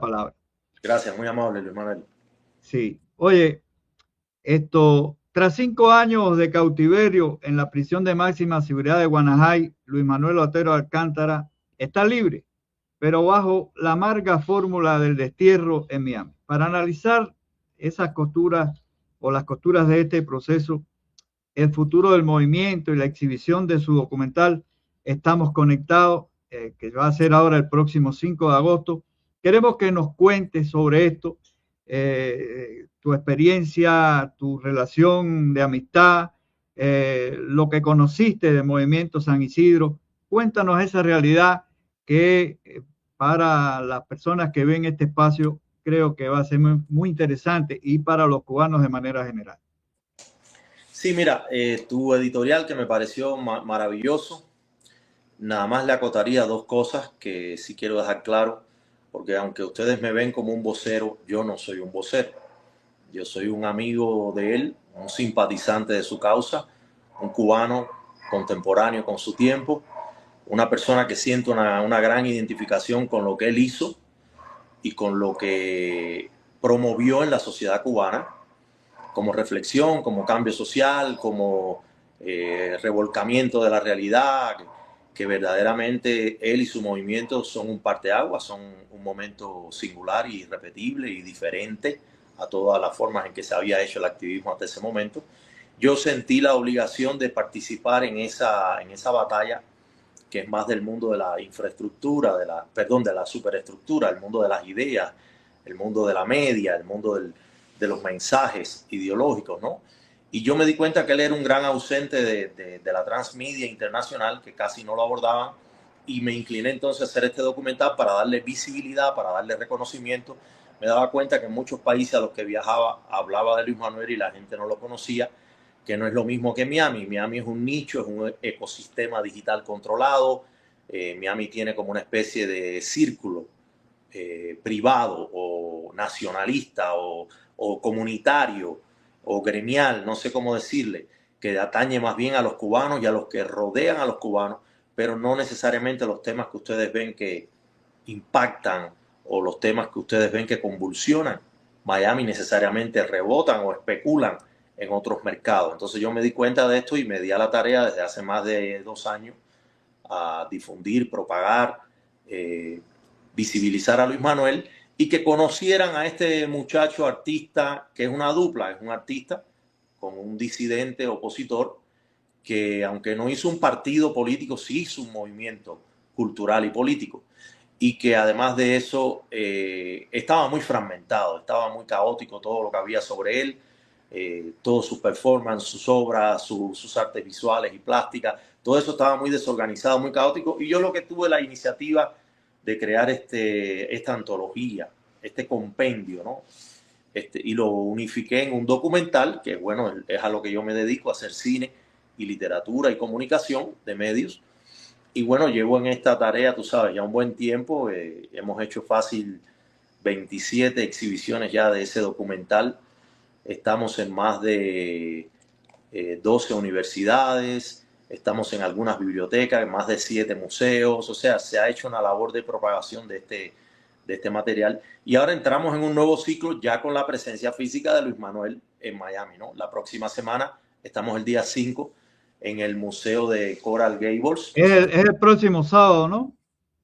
Palabra. Gracias, muy amable, Luis Manuel. Sí. Oye, tras 5 años de cautiverio en la prisión de máxima seguridad de Guanajay, Luis Manuel Otero Alcántara está libre, pero bajo la amarga fórmula del destierro en Miami. Para analizar esas costuras o las costuras de este proceso, el futuro del movimiento y la exhibición de su documental Estamos Conectados, que va a ser ahora el próximo 5 de agosto. Queremos que nos cuentes sobre esto, tu experiencia, tu relación de amistad, lo que conociste del movimiento San Isidro. Cuéntanos esa realidad que para las personas que ven este espacio creo que va a ser muy interesante y para los cubanos de manera general. Sí, mira, tu editorial que me pareció maravilloso, nada más le acotaría dos cosas que sí quiero dejar claro, porque aunque ustedes me ven como un vocero, yo no soy un vocero. Yo soy un amigo de él, un simpatizante de su causa, un cubano contemporáneo con su tiempo, una persona que siente una gran identificación con lo que él hizo y con lo que promovió en la sociedad cubana como reflexión, como cambio social, como revolcamiento de la realidad, que verdaderamente él y su movimiento son un parteaguas, son un momento singular y irrepetible y diferente a todas las formas en que se había hecho el activismo hasta ese momento. Yo sentí la obligación de participar en esa batalla que es más del mundo de la infraestructura, de la superestructura, el mundo de las ideas, el mundo de la media, el mundo de los mensajes ideológicos, ¿no? Y yo me di cuenta que él era un gran ausente de la transmedia internacional, que casi no lo abordaban, y me incliné entonces a hacer este documental para darle visibilidad, para darle reconocimiento. Me daba cuenta que en muchos países a los que viajaba hablaba de Luis Manuel y la gente no lo conocía, que no es lo mismo que Miami. Miami es un nicho, es un ecosistema digital controlado. Miami tiene como una especie de círculo privado o nacionalista o comunitario o gremial, no sé cómo decirle, que atañe más bien a los cubanos y a los que rodean a los cubanos, pero no necesariamente los temas que ustedes ven que impactan o los temas que ustedes ven que convulsionan Miami necesariamente rebotan o especulan en otros mercados. Entonces yo me di cuenta de esto y me di a la tarea desde hace más de 2 años a difundir, propagar, visibilizar a Luis Manuel y que conocieran a este muchacho artista que es una dupla, es un artista con un disidente opositor que aunque no hizo un partido político, sí hizo un movimiento cultural y político y que además de eso estaba muy fragmentado, estaba muy caótico todo lo que había sobre él, todas sus performances, sus obras, sus artes visuales y plásticas, todo eso estaba muy desorganizado, muy caótico y yo lo que tuve la iniciativa de crear esta antología, este compendio, ¿no? Y lo unifiqué en un documental, que bueno, es a lo que yo me dedico, a hacer cine y literatura y comunicación de medios. Y bueno, llevo en esta tarea, tú sabes, ya un buen tiempo. Hemos hecho fácil 27 exhibiciones ya de ese documental. Estamos en más de 12 universidades, estamos en algunas bibliotecas, en más de 7 museos. O sea, se ha hecho una labor de propagación de este material. Y ahora entramos en un nuevo ciclo ya con la presencia física de Luis Manuel en Miami, ¿no? La próxima semana estamos el día 5 en el Museo de Coral Gables. Es el próximo sábado, ¿no?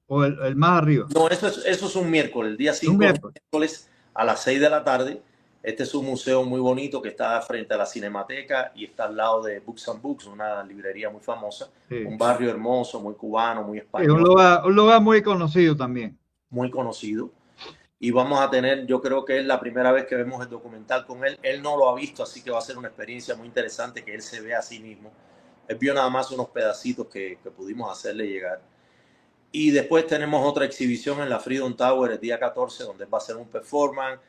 O el más arriba. No, eso es un miércoles, el día Un 5 es un miércoles. miércoles a las 6 de la tarde. Este es un museo muy bonito que está frente a la Cinemateca y está al lado de Books and Books, una librería muy famosa, un Sí. barrio hermoso, muy cubano, muy Sí, español, un lugar muy conocido también. muy conocido. Y vamos a tener, yo creo que es la primera vez que vemos el documental con él. Él no lo ha visto, así que va a ser una experiencia muy interesante que él se vea a sí mismo. Él vio nada más unos pedacitos que pudimos hacerle llegar. Y después tenemos otra exhibición en la Freedom Tower el día 14, donde va a ser un performance,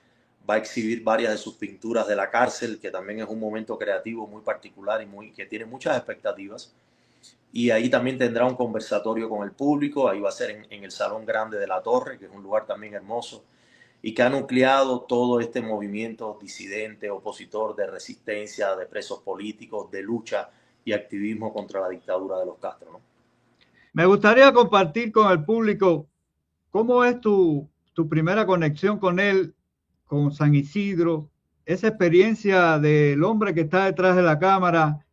va a exhibir varias de sus pinturas de la cárcel, que también es un momento creativo muy particular y que tiene muchas expectativas. Y ahí también tendrá un conversatorio con el público, ahí va a ser en el Salón Grande de la Torre, que es un lugar también hermoso, y que ha nucleado todo este movimiento disidente, opositor, de resistencia, de presos políticos, de lucha y activismo contra la dictadura de los Castro, ¿no? Me gustaría compartir con el público cómo es tu tu primera conexión con él, con San Isidro, esa experiencia del hombre que está detrás de la cámara,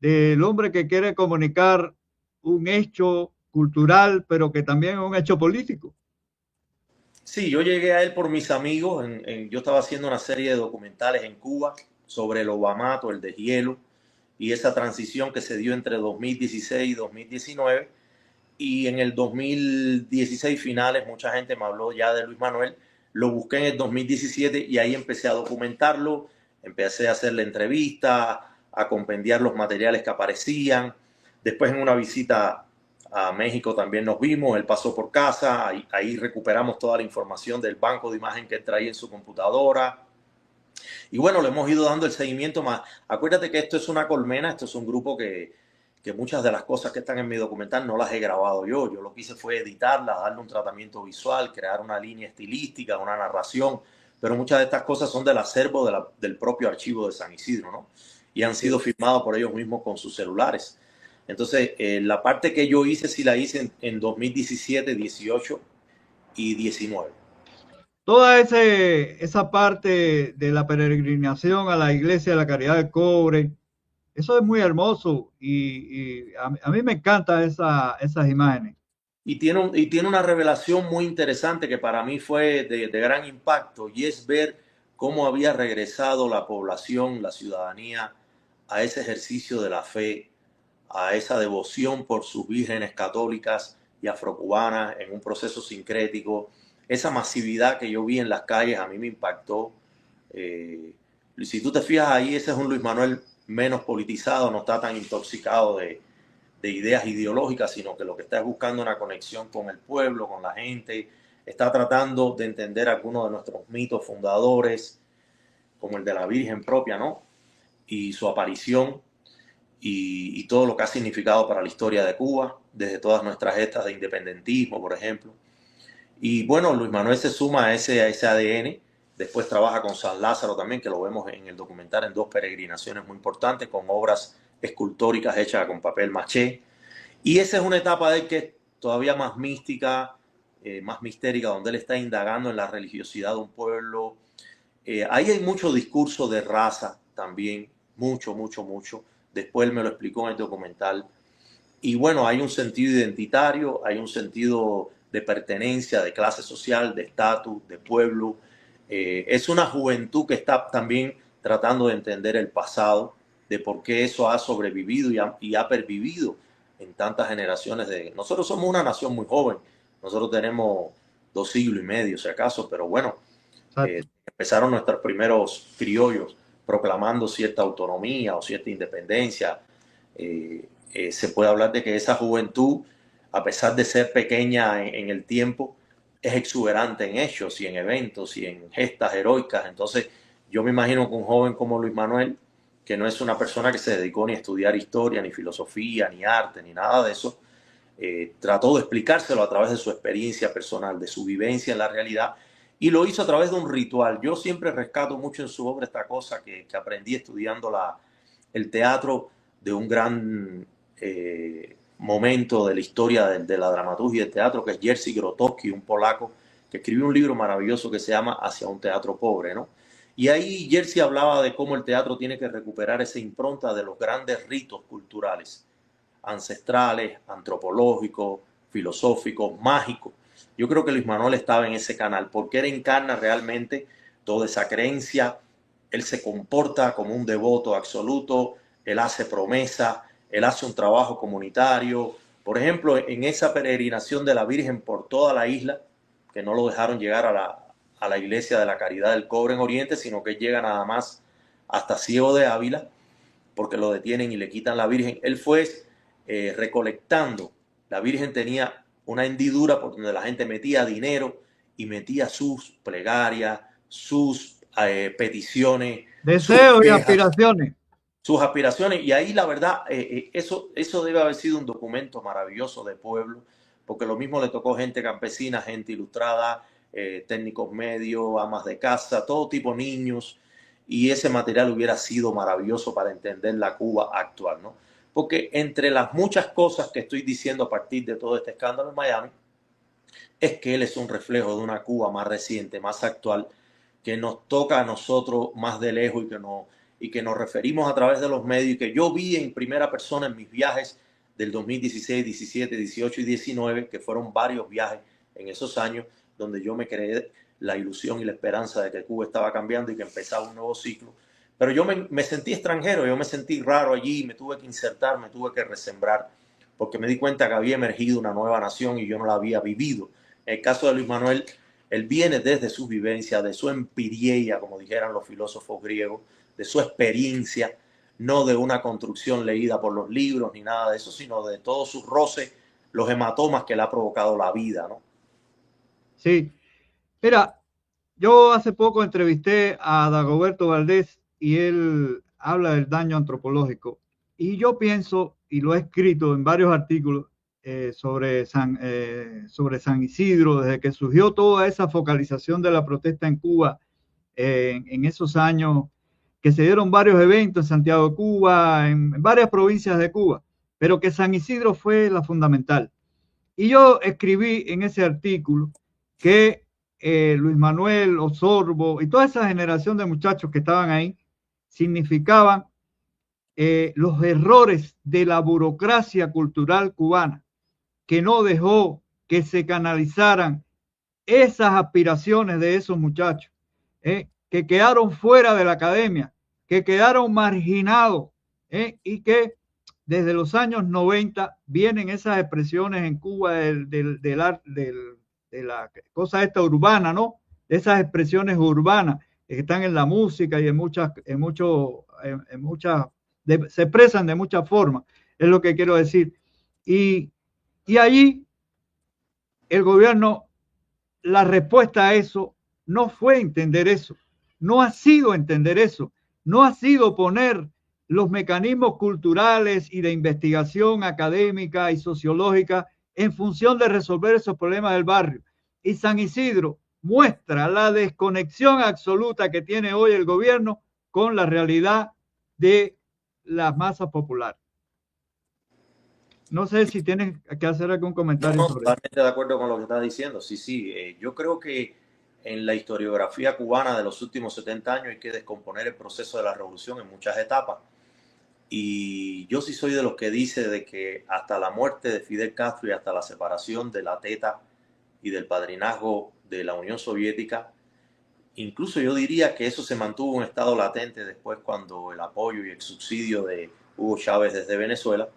del hombre que quiere comunicar un hecho cultural, pero que también es un hecho político. Sí, yo llegué a él por mis amigos. Yo estaba haciendo una serie de documentales en Cuba sobre el Obamato, el deshielo, y esa transición que se dio entre 2016 y 2019. Y en el 2016 finales, mucha gente me habló ya de Luis Manuel. Lo busqué en el 2017 y ahí empecé a documentarlo, empecé a hacerle entrevistas, a compendiar los materiales que aparecían. Después en una visita a México también nos vimos, él pasó por casa, ahí recuperamos toda la información del banco de imagen que él traía en su computadora. Y bueno, le hemos ido dando el seguimiento más. Acuérdate que esto es una colmena, esto es un grupo que muchas de las cosas que están en mi documental no las he grabado yo. Yo lo que hice fue editarlas, darle un tratamiento visual, crear una línea estilística, una narración. Pero muchas de estas cosas son del acervo del propio archivo de San Isidro, ¿no? Y han sido filmados por ellos mismos con sus celulares. Entonces, la parte que yo hice, sí la hice en 2017, 18 y 19. Toda esa parte de la peregrinación a la iglesia de la Caridad del Cobre, eso es muy hermoso y a mí me encantan esas imágenes. Y tiene una revelación muy interesante que para mí fue de gran impacto, y es ver cómo había regresado la población, la ciudadanía, a ese ejercicio de la fe, a esa devoción por sus vírgenes católicas y afrocubanas en un proceso sincrético. Esa masividad que yo vi en las calles a mí me impactó. Si tú te fijas ahí, ese es un Luis Manuel menos politizado, no está tan intoxicado de ideas ideológicas, sino que lo que está es buscando una conexión con el pueblo, con la gente, está tratando de entender algunos de nuestros mitos fundadores, como el de la Virgen propia, ¿no? Y su aparición y todo lo que ha significado para la historia de Cuba, desde todas nuestras gestas de independentismo, por ejemplo. Y bueno, Luis Manuel se suma a ese ADN, después trabaja con San Lázaro también, que lo vemos en el documental en dos peregrinaciones muy importantes, con obras escultóricas hechas con papel maché. Y esa es una etapa de él que es todavía más mística, más mistérica, donde él está indagando en la religiosidad de un pueblo. Ahí hay mucho discurso de raza también, mucho, mucho, mucho. Después él me lo explicó en el documental. Y bueno, hay un sentido identitario, hay un sentido de pertenencia, de clase social, de estatus, de pueblo. Es una juventud que está también tratando de entender el pasado, de por qué eso ha sobrevivido y ha pervivido en tantas generaciones. Nosotros somos una nación muy joven, nosotros tenemos 2 siglos y medio, si acaso, pero bueno, Exacto. empezaron nuestros primeros criollos proclamando cierta autonomía o cierta independencia. Se puede hablar de que esa juventud, a pesar de ser pequeña en el tiempo, es exuberante en hechos y en eventos y en gestas heroicas. Entonces, yo me imagino que un joven como Luis Manuel, que no es una persona que se dedicó ni a estudiar historia, ni filosofía, ni arte, ni nada de eso, trató de explicárselo a través de su experiencia personal, de su vivencia en la realidad, y lo hizo a través de un ritual. Yo siempre rescato mucho en su obra esta cosa que aprendí estudiando el teatro de un gran momento de la historia de la dramaturgia del teatro, que es Jerzy Grotowski, un polaco que escribió un libro maravilloso que se llama Hacia un teatro pobre, ¿no? Y ahí Jerzy hablaba de cómo el teatro tiene que recuperar esa impronta de los grandes ritos culturales, ancestrales, antropológicos, filosóficos, mágicos. Yo creo que Luis Manuel estaba en ese canal porque él encarna realmente toda esa creencia. Él se comporta como un devoto absoluto, él hace promesa, él hace un trabajo comunitario. Por ejemplo, en esa peregrinación de la Virgen por toda la isla, que no lo dejaron llegar a la iglesia de la Caridad del Cobre en Oriente, sino que llega nada más hasta Ciego de Ávila, porque lo detienen y le quitan la Virgen. Él fue recolectando. La Virgen tenía una hendidura por donde la gente metía dinero y metía sus plegarias, sus peticiones, sus Deseos y quejas, aspiraciones. sus aspiraciones. Y ahí la verdad, eso debe haber sido un documento maravilloso de pueblo, porque lo mismo le tocó gente campesina, gente ilustrada, técnicos medios, amas de casa, todo tipo, niños, y ese material hubiera sido maravilloso para entender la Cuba actual, ¿no? Porque entre las muchas cosas que estoy diciendo a partir de todo este escándalo en Miami, es que él es un reflejo de una Cuba más reciente, más actual, que nos toca a nosotros más de lejos y que nos referimos a través de los medios y que yo vi en primera persona en mis viajes del 2016, 17, 18 y 19, que fueron varios viajes en esos años donde yo me creé la ilusión y la esperanza de que Cuba estaba cambiando y que empezaba un nuevo ciclo. Pero yo me sentí extranjero, yo me sentí raro allí, me tuve que insertar, me tuve que resembrar, porque me di cuenta que había emergido una nueva nación y yo no la había vivido. En el caso de Luis Manuel, él viene desde su vivencia, de su empirieia, como dijeran los filósofos griegos, de su experiencia, no de una construcción leída por los libros ni nada de eso, sino de todos sus roces, los hematomas que le ha provocado la vida, ¿no? Sí, mira, yo hace poco entrevisté a Dagoberto Valdés y él habla del daño antropológico. Y yo pienso, y lo he escrito en varios artículos sobre San Isidro, desde que surgió toda esa focalización de la protesta en Cuba en esos años, que se dieron varios eventos en Santiago de Cuba, en varias provincias de Cuba, pero que San Isidro fue la fundamental. Y yo escribí en ese artículo que Luis Manuel Osorbo y toda esa generación de muchachos que estaban ahí significaban los errores de la burocracia cultural cubana, que no dejó que se canalizaran esas aspiraciones de esos muchachos, que quedaron fuera de la academia, que quedaron marginados, y que desde los años 90 vienen esas expresiones en Cuba de la cosa esta urbana, ¿no? Esas expresiones urbanas que están en la música y se expresan de muchas formas, es lo que quiero decir. Y, y allí el gobierno, la respuesta a eso no fue entender eso, no ha sido entender eso, no ha sido poner los mecanismos culturales y de investigación académica y sociológica en función de resolver esos problemas del barrio. Y San Isidro muestra la desconexión absoluta que tiene hoy el gobierno con la realidad de las masas populares. No sé si tienes que hacer algún No, comentario no, sobre eso. totalmente de acuerdo con lo que estás diciendo. Sí, sí, yo creo que en la historiografía cubana de los últimos 70 años hay que descomponer el proceso de la revolución en muchas etapas. Y yo sí soy de los que dice de que hasta la muerte de Fidel Castro y hasta la separación de la teta y del padrinazgo de la Unión Soviética, incluso yo diría que eso se mantuvo en estado latente después cuando el apoyo y el subsidio de Hugo Chávez desde Venezuela,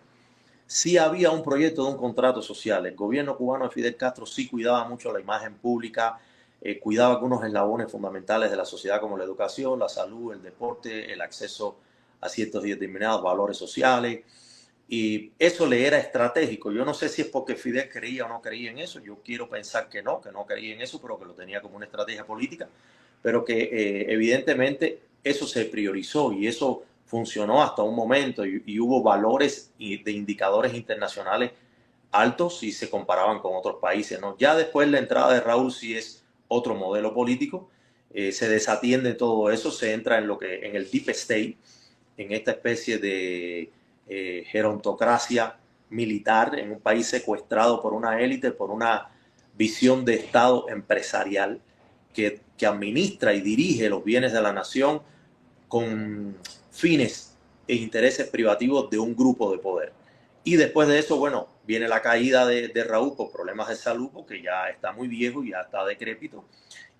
sí había un proyecto de un contrato social. El gobierno cubano de Fidel Castro sí cuidaba mucho la imagen pública, cuidaba algunos eslabones fundamentales de la sociedad como la educación, la salud, el deporte, el acceso a ciertos y determinados valores sociales. Y eso le era estratégico. Yo no sé si es porque Fidel creía o no creía en eso. Yo quiero pensar que no creía en eso, pero que lo tenía como una estrategia política. Pero que evidentemente eso se priorizó y eso funcionó hasta un momento y hubo valores de indicadores internacionales altos si se comparaban con otros países, ¿no? Ya después la entrada de Raúl sí es otro modelo político, se desatiende todo eso, se entra en lo que en el deep state, en esta especie de gerontocracia militar en un país secuestrado por una élite, por una visión de Estado empresarial que administra y dirige los bienes de la nación con fines e intereses privativos de un grupo de poder. Y después de eso, bueno, viene la caída de Raúl por problemas de salud, porque ya está muy viejo y ya está decrépito,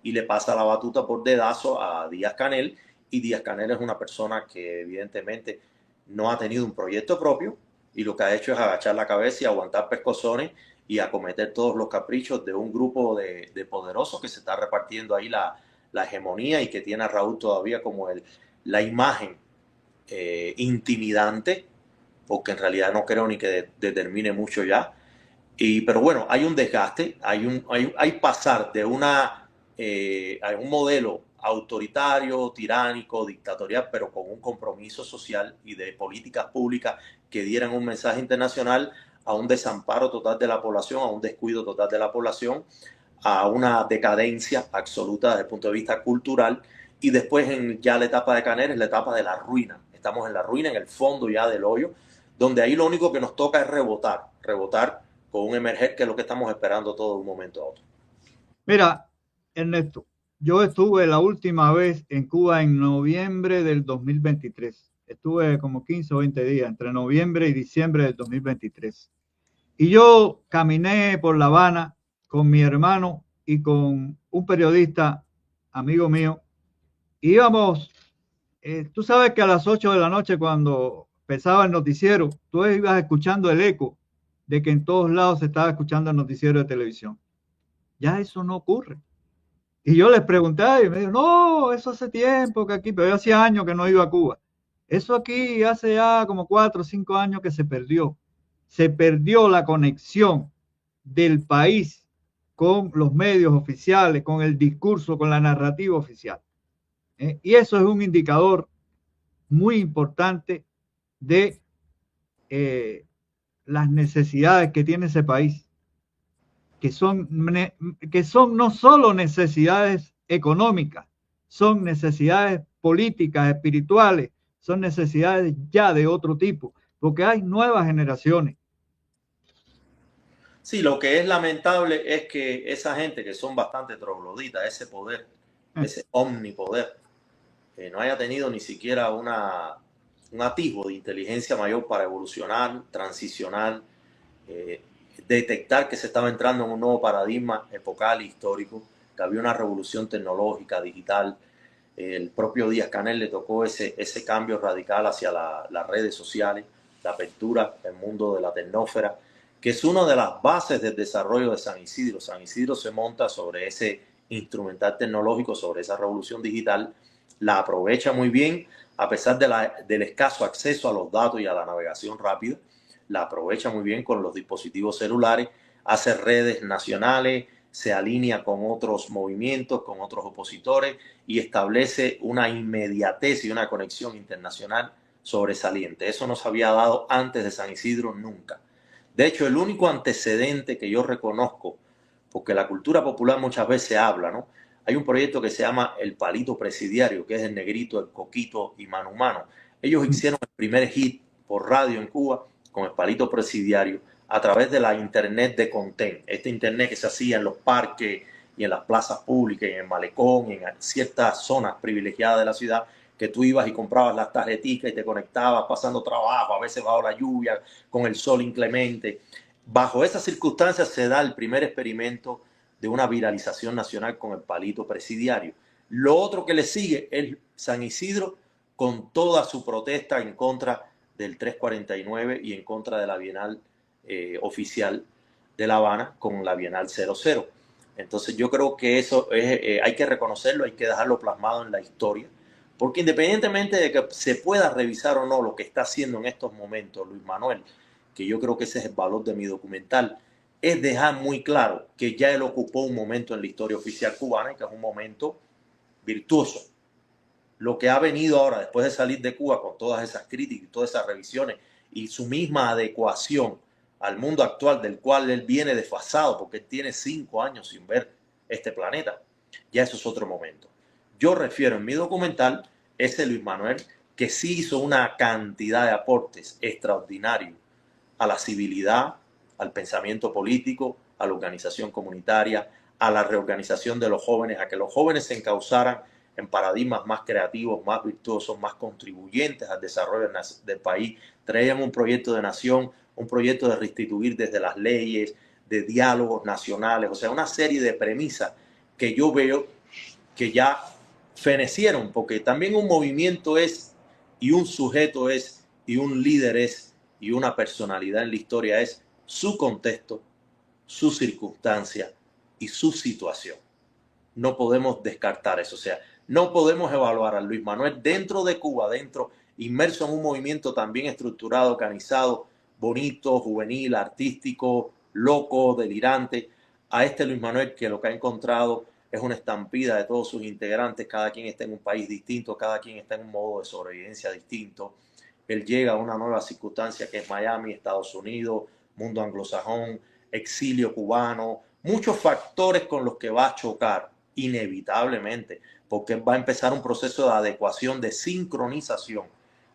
y le pasa la batuta por dedazo a Díaz Canel, y Díaz Canel es una persona que evidentemente no ha tenido un proyecto propio, y lo que ha hecho es agachar la cabeza y aguantar pescozones y acometer todos los caprichos de un grupo de poderosos que se está repartiendo ahí la hegemonía y que tiene a Raúl todavía como la imagen intimidante, porque en realidad no creo ni que determine mucho ya. Pero bueno, hay un desgaste, hay pasar de a un modelo autoritario, tiránico, dictatorial, pero con un compromiso social y de políticas públicas que dieran un mensaje internacional, a un desamparo total de la población, a un descuido total de la población, a una decadencia absoluta desde el punto de vista cultural. Y después en ya la etapa de Canel es la etapa de la ruina. Estamos en la ruina, en el fondo ya del hoyo, donde ahí lo único que nos toca es rebotar con un emerger, que es lo que estamos esperando todo de un momento a otro. Mira, Ernesto, yo estuve la última vez en Cuba en noviembre del 2023. Estuve como 15 o 20 días, entre noviembre y diciembre del 2023. Y yo caminé por La Habana con mi hermano y con un periodista, amigo mío. Íbamos, tú sabes que a las 8 de la noche, cuando empezaba el noticiero, tú ibas escuchando el eco de que en todos lados se estaba escuchando el noticiero de televisión. Ya eso no ocurre. Y yo les pregunté y me dijo, no, eso hace tiempo que aquí, pero yo hacía años que no iba a Cuba. Eso aquí hace ya como 4 o 5 años que se perdió. Se perdió la conexión del país con los medios oficiales, con el discurso, con la narrativa oficial. Y eso es un indicador muy importante de las necesidades que tiene ese país, que son, que son no solo necesidades económicas, son necesidades políticas, espirituales, son necesidades ya de otro tipo, porque hay nuevas generaciones. Sí, lo que es lamentable es que esa gente que son bastante trogloditas, ese poder, ese omnipoder, no haya tenido ni siquiera un atisbo de inteligencia mayor para evolucionar, transicionar, eh, detectar que se estaba entrando en un nuevo paradigma epocal e histórico, que había una revolución tecnológica, digital. El propio Díaz Canel le tocó ese cambio radical hacia las redes sociales, la apertura del mundo de la tecnósfera, que es una de las bases del desarrollo de San Isidro. San Isidro se monta sobre ese instrumental tecnológico, sobre esa revolución digital, la aprovecha muy bien, a pesar del escaso acceso a los datos y a la navegación rápida, la aprovecha muy bien con los dispositivos celulares, hace redes nacionales, se alinea con otros movimientos, con otros opositores y establece una inmediatez y una conexión internacional sobresaliente. Eso no se había dado antes de San Isidro nunca. De hecho, el único antecedente que yo reconozco, porque la cultura popular muchas veces habla, ¿no? Hay un proyecto que se llama El Palito Presidiario, que es el Negrito, el Coquito y Manu Mano. Ellos hicieron el primer hit por radio en Cuba con El Palito Presidiario a través de la internet de Contén. Este internet que se hacía en los parques y en las plazas públicas, en el malecón, en ciertas zonas privilegiadas de la ciudad, que tú ibas y comprabas las tarjeticas y te conectabas pasando trabajo, a veces bajo la lluvia, con el sol inclemente. Bajo esas circunstancias se da el primer experimento de una viralización nacional con el Palito Presidiario. Lo otro que le sigue es San Isidro con toda su protesta en contra del 349 y en contra de la Bienal oficial de La Habana con la Bienal 00. Entonces yo creo que eso es, hay que reconocerlo, hay que dejarlo plasmado en la historia, porque independientemente de que se pueda revisar o no lo que está haciendo en estos momentos Luis Manuel, que yo creo que ese es el valor de mi documental, es dejar muy claro que ya él ocupó un momento en la historia oficial cubana y que es un momento virtuoso. Lo que ha venido ahora, después de salir de Cuba con todas esas críticas y todas esas revisiones y su misma adecuación al mundo actual del cual él viene desfasado porque él tiene 5 años sin ver este planeta, ya eso es otro momento. Yo refiero en mi documental ese Luis Manuel que sí hizo una cantidad de aportes extraordinarios a la civilidad, al pensamiento político, a la organización comunitaria, a la reorganización de los jóvenes, a que los jóvenes se encauzaran en paradigmas más creativos, más virtuosos, más contribuyentes al desarrollo del país. Traían un proyecto de nación, un proyecto de restituir desde las leyes, de diálogos nacionales, o sea, una serie de premisas que yo veo que ya fenecieron, porque también un movimiento es, y un sujeto es, y un líder es, y una personalidad en la historia es su contexto, su circunstancia y su situación. No podemos descartar eso, o sea, no podemos evaluar a Luis Manuel dentro de Cuba, dentro, inmerso en un movimiento también estructurado, organizado, bonito, juvenil, artístico, loco, delirante, a este Luis Manuel que lo que ha encontrado es una estampida de todos sus integrantes, cada quien está en un país distinto, cada quien está en un modo de sobrevivencia distinto. Él llega a una nueva circunstancia que es Miami, Estados Unidos, mundo anglosajón, exilio cubano, muchos factores con los que va a chocar inevitablemente, porque va a empezar un proceso de adecuación, de sincronización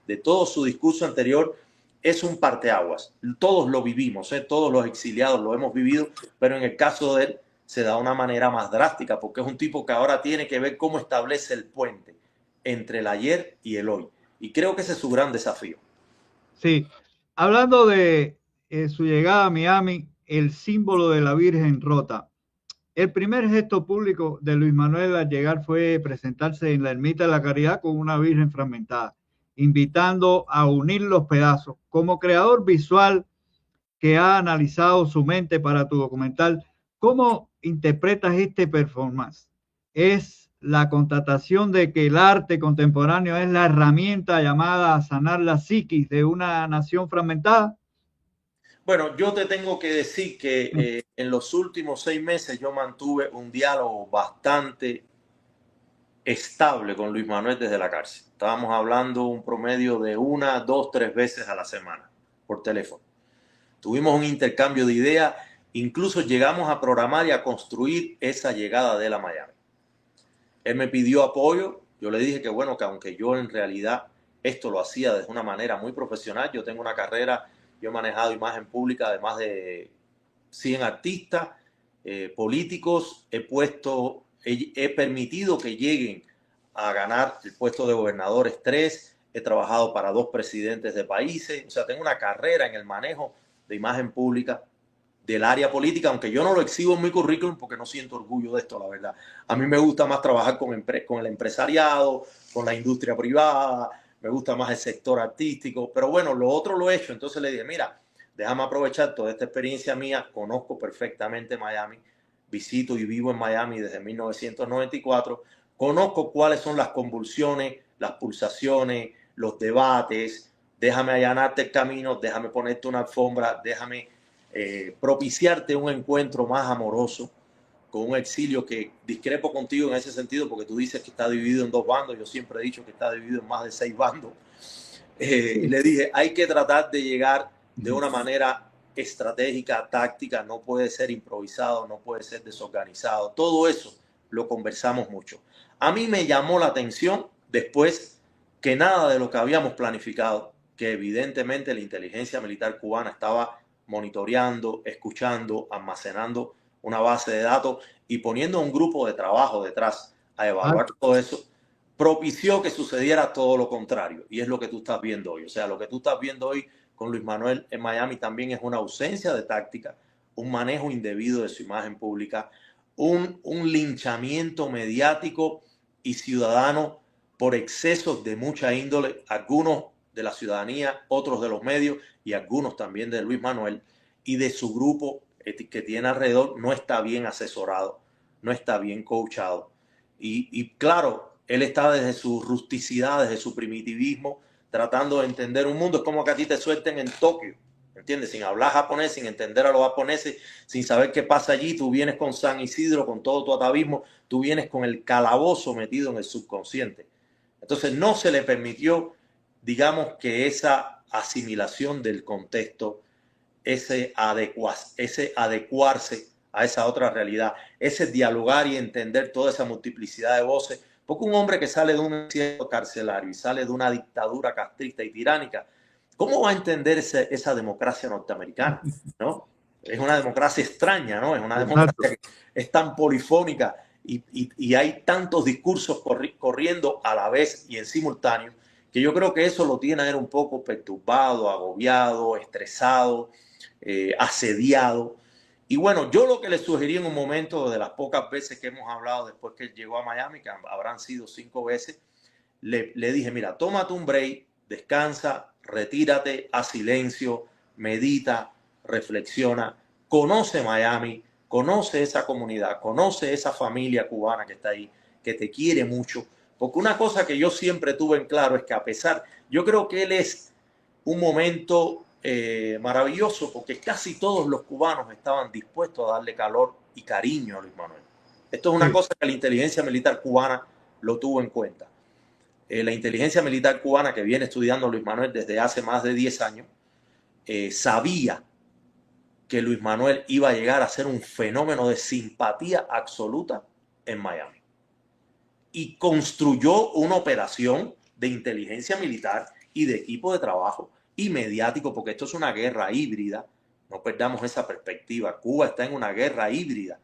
de todo su discurso anterior es un parteaguas. Todos lo vivimos, todos los exiliados lo hemos vivido, pero en el caso de él se da de una manera más drástica, porque es un tipo que ahora tiene que ver cómo establece el puente entre el ayer y el hoy. Y creo que ese es su gran desafío. Sí, hablando de su llegada a Miami, el símbolo de la Virgen rota. El primer gesto público de Luis Manuel al llegar fue presentarse en la Ermita de la Caridad con una Virgen fragmentada, invitando a unir los pedazos. Como creador visual que ha analizado su mente para tu documental, ¿cómo interpretas este performance? ¿Es la constatación de que el arte contemporáneo es la herramienta llamada a sanar la psiquis de una nación fragmentada? Bueno, yo te tengo que decir que en los últimos 6 meses yo mantuve un diálogo bastante estable con Luis Manuel desde la cárcel. Estábamos hablando un promedio de 1, 2, 3 veces a la semana por teléfono. Tuvimos un intercambio de ideas, incluso llegamos a programar y a construir esa llegada de él a Miami. Él me pidió apoyo, yo le dije que bueno, que aunque yo en realidad esto lo hacía de una manera muy profesional, yo tengo una carrera, yo he manejado imagen pública de más de 100 artistas, políticos, he permitido que lleguen a ganar el puesto de gobernadores 3, he trabajado para 2 presidentes de países, o sea, tengo una carrera en el manejo de imagen pública del área política, aunque yo no lo exhibo en mi currículum porque no siento orgullo de esto, la verdad. A mí me gusta más trabajar con el empresariado, con la industria privada, me gusta más el sector artístico, pero bueno, lo otro lo he hecho. Entonces le dije, mira, déjame aprovechar toda esta experiencia mía, conozco perfectamente Miami, visito y vivo en Miami desde 1994, conozco cuáles son las convulsiones, las pulsaciones, los debates, déjame allanarte el camino, déjame ponerte una alfombra, déjame propiciarte un encuentro más amoroso con un exilio que discrepo contigo en ese sentido, porque tú dices que está dividido en 2 bandos, yo siempre he dicho que está dividido en más de 6 bandos. Le dije, hay que tratar de llegar de una manera estratégica, táctica, no puede ser improvisado, no puede ser desorganizado, todo eso lo conversamos mucho. A mí me llamó la atención después que nada de lo que habíamos planificado, que evidentemente la inteligencia militar cubana estaba monitoreando, escuchando, almacenando una base de datos y poniendo un grupo de trabajo detrás a evaluar todo eso, propició que sucediera todo lo contrario. Y es lo que tú estás viendo hoy. O sea, lo que tú estás viendo hoy con Luis Manuel en Miami también es una ausencia de táctica, un manejo indebido de su imagen pública, un linchamiento mediático y ciudadano por excesos de mucha índole, algunos de la ciudadanía, otros de los medios y algunos también de Luis Manuel y de su grupo que tiene alrededor, no está bien asesorado, no está bien coachado. Y claro, él está desde su rusticidad, desde su primitivismo, tratando de entender un mundo. Es como que a ti te suelten en Tokio, ¿entiendes? Sin hablar japonés, sin entender a los japoneses, sin saber qué pasa allí. Tú vienes con San Isidro, con todo tu atavismo, tú vienes con el calabozo metido en el subconsciente. Entonces no se le permitió, digamos, que esa asimilación del contexto, ese adecuarse a esa otra realidad, ese dialogar y entender toda esa multiplicidad de voces, porque un hombre que sale de un encierro carcelario y sale de una dictadura castrista y tiránica, ¿cómo va a entender esa democracia norteamericana? ¿No? Es una democracia extraña, ¿no? Es una democracia que es tan polifónica y hay tantos discursos corriendo a la vez y en simultáneo, que yo creo que eso lo tiene a él un poco perturbado, agobiado, estresado, asediado. Y bueno, yo lo que le sugerí en un momento, de las pocas veces que hemos hablado después que él llegó a Miami, que habrán sido 5 veces, le dije, mira, tómate un break, descansa, retírate, haz silencio, medita, reflexiona, conoce Miami, conoce esa comunidad, conoce esa familia cubana que está ahí, que te quiere mucho. Porque una cosa que yo siempre tuve en claro es que a pesar, yo creo que él es un momento maravilloso, porque casi todos los cubanos estaban dispuestos a darle calor y cariño a Luis Manuel. Esto es una cosa que la inteligencia militar cubana lo tuvo en cuenta. La inteligencia militar cubana, que viene estudiando Luis Manuel desde hace más de 10 años, sabía que Luis Manuel iba a llegar a ser un fenómeno de simpatía absoluta en Miami. Y construyó una operación de inteligencia militar y de equipo de trabajo y mediático, porque esto es una guerra híbrida. No perdamos esa perspectiva. Cuba está en una guerra híbrida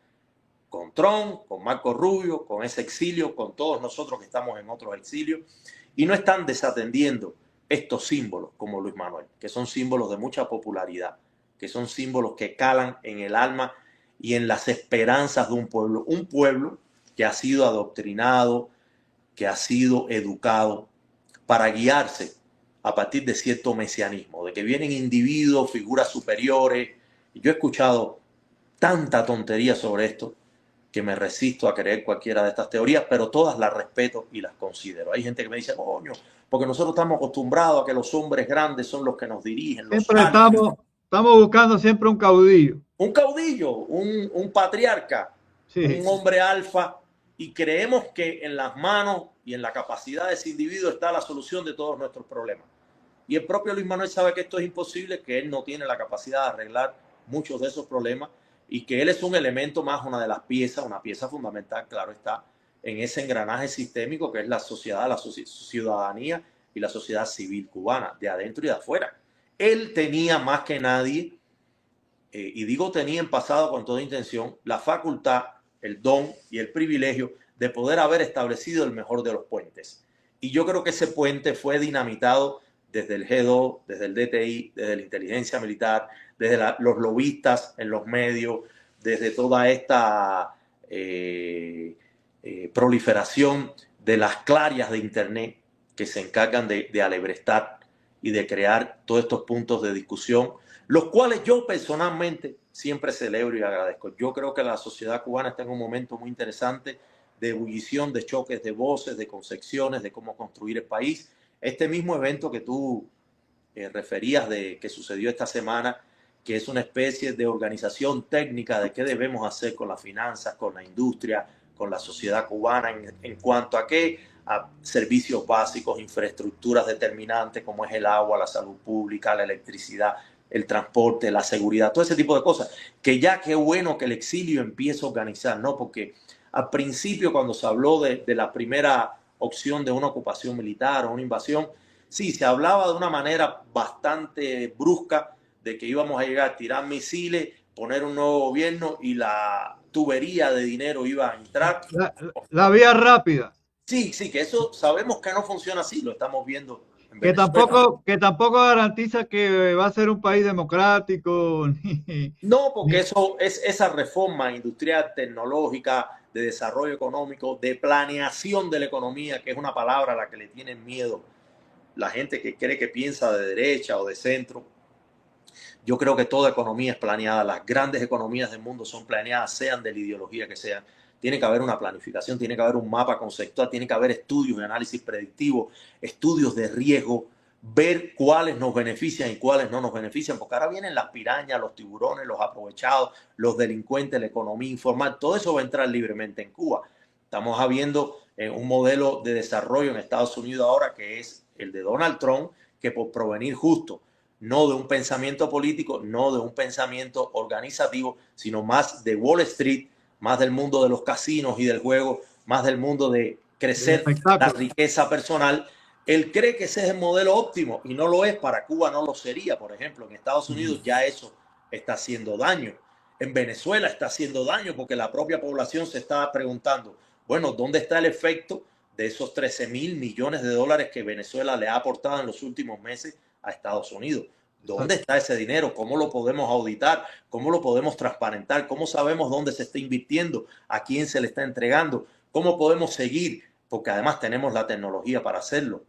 con Trump, con Marco Rubio, con ese exilio, con todos nosotros que estamos en otros exilios, y no están desatendiendo estos símbolos como Luis Manuel, que son símbolos de mucha popularidad, que son símbolos que calan en el alma y en las esperanzas de un pueblo que ha sido adoctrinado, que ha sido educado para guiarse a partir de cierto mesianismo, de que vienen individuos, figuras superiores. Y yo he escuchado tanta tontería sobre esto que me resisto a creer cualquiera de estas teorías, pero todas las respeto y las considero. Hay gente que me dice, coño, porque nosotros estamos acostumbrados a que los hombres grandes son los que nos dirigen, los Siempre sabios. estamos buscando siempre un caudillo. Un caudillo, un patriarca, Sí. un hombre alfa, y creemos que en las manos y en la capacidad de ese individuo está la solución de todos nuestros problemas. Y el propio Luis Manuel sabe que esto es imposible, que él no tiene la capacidad de arreglar muchos de esos problemas y que él es un elemento más, una de las piezas, una pieza fundamental, claro está, en ese engranaje sistémico que es la sociedad, la ciudadanía y la sociedad civil cubana, de adentro y de afuera. Él tenía más que nadie, y digo tenía en pasado con toda intención, la facultad, el don y el privilegio de poder haber establecido el mejor de los puentes. Y yo creo que ese puente fue dinamitado desde el G2, desde el DTI, desde la inteligencia militar, desde los lobistas en los medios, desde toda esta proliferación de las clarias de Internet que se encargan de alebrestar y de crear todos estos puntos de discusión, los cuales yo personalmente siempre celebro y agradezco. Yo creo que la sociedad cubana está en un momento muy interesante de ebullición, de choques de voces, de concepciones, de cómo construir el país. Este mismo evento que tú referías que sucedió esta semana, que es una especie de organización técnica de qué debemos hacer con las finanzas, con la industria, con la sociedad cubana en cuanto a qué, a servicios básicos, infraestructuras determinantes como es el agua, la salud pública, la electricidad, el transporte, la seguridad, todo ese tipo de cosas, que ya qué bueno que el exilio empiece a organizar, ¿no? Porque al principio cuando se habló de la primera opción de una ocupación militar o una invasión, sí, se hablaba de una manera bastante brusca de que íbamos a llegar a tirar misiles, poner un nuevo gobierno y la tubería de dinero iba a entrar. La vía rápida. Sí, sí, que eso sabemos que no funciona así, lo estamos viendo en Que Venezuela. tampoco garantiza que va a ser un país democrático. No, porque eso es esa reforma industrial, tecnológica, de desarrollo económico, de planeación de la economía, que es una palabra a la que le tienen miedo la gente que cree que piensa de derecha o de centro. Yo creo que toda economía es planeada, las grandes economías del mundo son planeadas, sean de la ideología que sean. Tiene que haber una planificación, tiene que haber un mapa conceptual, tiene que haber estudios de análisis predictivo, estudios de riesgo, ver cuáles nos benefician y cuáles no nos benefician, porque ahora vienen las pirañas, los tiburones, los aprovechados, los delincuentes, la economía informal, todo eso va a entrar libremente en Cuba. Estamos viendo un modelo de desarrollo en Estados Unidos ahora que es el de Donald Trump, que por provenir justo no de un pensamiento político, no de un pensamiento organizativo, sino más de Wall Street, más del mundo de los casinos y del juego, más del mundo de crecer la riqueza personal. Él cree que ese es el modelo óptimo y no lo es. Para Cuba no lo sería, por ejemplo. En Estados Unidos ya eso está haciendo daño. En Venezuela está haciendo daño porque la propia población se está preguntando, bueno, ¿dónde está el efecto de esos 13.000 millones de dólares que Venezuela le ha aportado en los últimos meses a Estados Unidos? ¿Dónde está ese dinero? ¿Cómo lo podemos auditar? ¿Cómo lo podemos transparentar? ¿Cómo sabemos dónde se está invirtiendo? ¿A quién se le está entregando? ¿Cómo podemos seguir? Porque además tenemos la tecnología para hacerlo.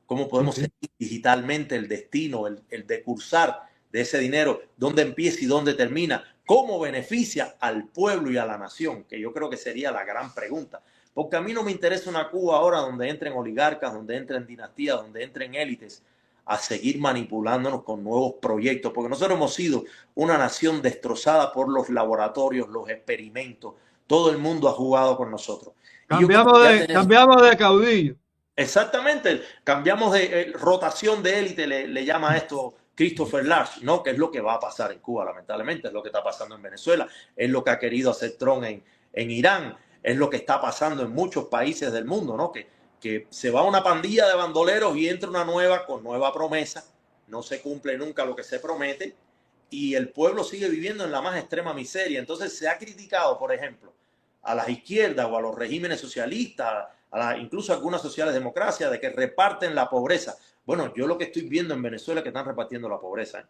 ¿Cómo podemos seguir digitalmente el destino, el decursar de ese dinero? ¿Dónde empieza y dónde termina? ¿Cómo beneficia al pueblo y a la nación? Que yo creo que sería la gran pregunta. Porque a mí no me interesa una Cuba ahora donde entren oligarcas, donde entren dinastías, donde entren élites a seguir manipulándonos con nuevos proyectos, porque nosotros hemos sido una nación destrozada por los laboratorios, los experimentos, todo el mundo ha jugado con nosotros. Cambiamos de caudillo. Exactamente, cambiamos de rotación de élite, le llama a esto Christopher Lash, ¿no? Que es lo que va a pasar en Cuba, lamentablemente, es lo que está pasando en Venezuela, es lo que ha querido hacer Trump en Irán, es lo que está pasando en muchos países del mundo, ¿no? Que se va una pandilla de bandoleros y entra una nueva con nueva promesa no se cumple nunca lo que se promete y el pueblo sigue viviendo en la más extrema miseria. Entonces se ha criticado, por ejemplo, a las izquierdas o a los regímenes socialistas, incluso a algunas sociales democracias, de que reparten la pobreza. Bueno, yo lo que estoy viendo en Venezuela es que están repartiendo la pobreza, ¿eh?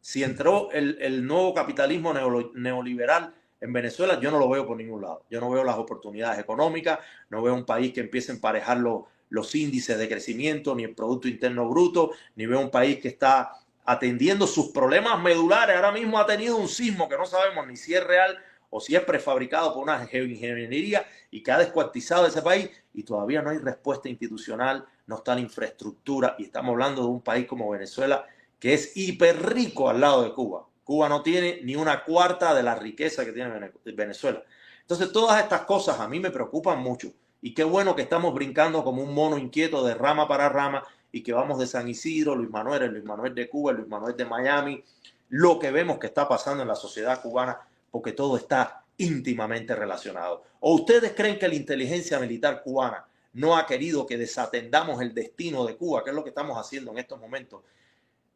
Si entró el nuevo capitalismo neoliberal en Venezuela, yo no lo veo por ningún lado. Yo no veo las oportunidades económicas, no veo un país que empiece a emparejar los índices de crecimiento, ni el Producto Interno Bruto, ni veo un país que está atendiendo sus problemas medulares. Ahora mismo ha tenido un sismo que no sabemos ni si es real o si es prefabricado por una geoingeniería y que ha descuartizado ese país, y todavía no hay respuesta institucional, no está la infraestructura, y estamos hablando de un país como Venezuela que es hiper rico al lado de Cuba. Cuba no tiene ni una cuarta de la riqueza que tiene Venezuela. Entonces todas estas cosas a mí me preocupan mucho, y qué bueno que estamos brincando como un mono inquieto de rama para rama y que vamos de San Isidro, Luis Manuel de Cuba, Luis Manuel de Miami, lo que vemos que está pasando en la sociedad cubana, porque todo está íntimamente relacionado. ¿O ustedes creen que la inteligencia militar cubana no ha querido que desatendamos el destino de Cuba, que es lo que estamos haciendo en estos momentos,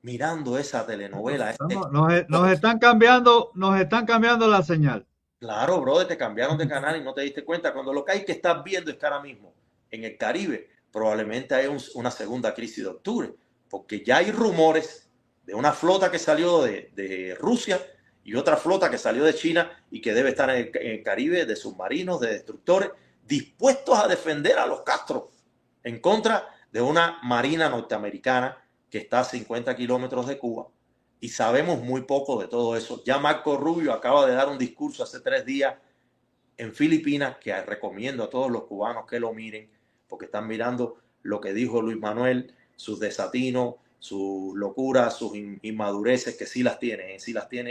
mirando esa telenovela? Nos están cambiando la señal. Claro, brother, te cambiaron de canal y no te diste cuenta. Cuando lo que hay que estar viendo es que ahora mismo en el Caribe probablemente hay una segunda crisis de octubre, porque ya hay rumores de una flota que salió de Rusia y otra flota que salió de China y que debe estar en el Caribe, de submarinos, de destructores, dispuestos a defender a los Castro en contra de una marina norteamericana que está a 50 kilómetros de Cuba. Y sabemos muy poco de todo eso. Ya Marco Rubio acaba de dar un discurso hace 3 días en Filipinas, que recomiendo a todos los cubanos que lo miren, porque están mirando lo que dijo Luis Manuel, sus desatinos, sus locuras, sus inmadureces, que sí las tiene,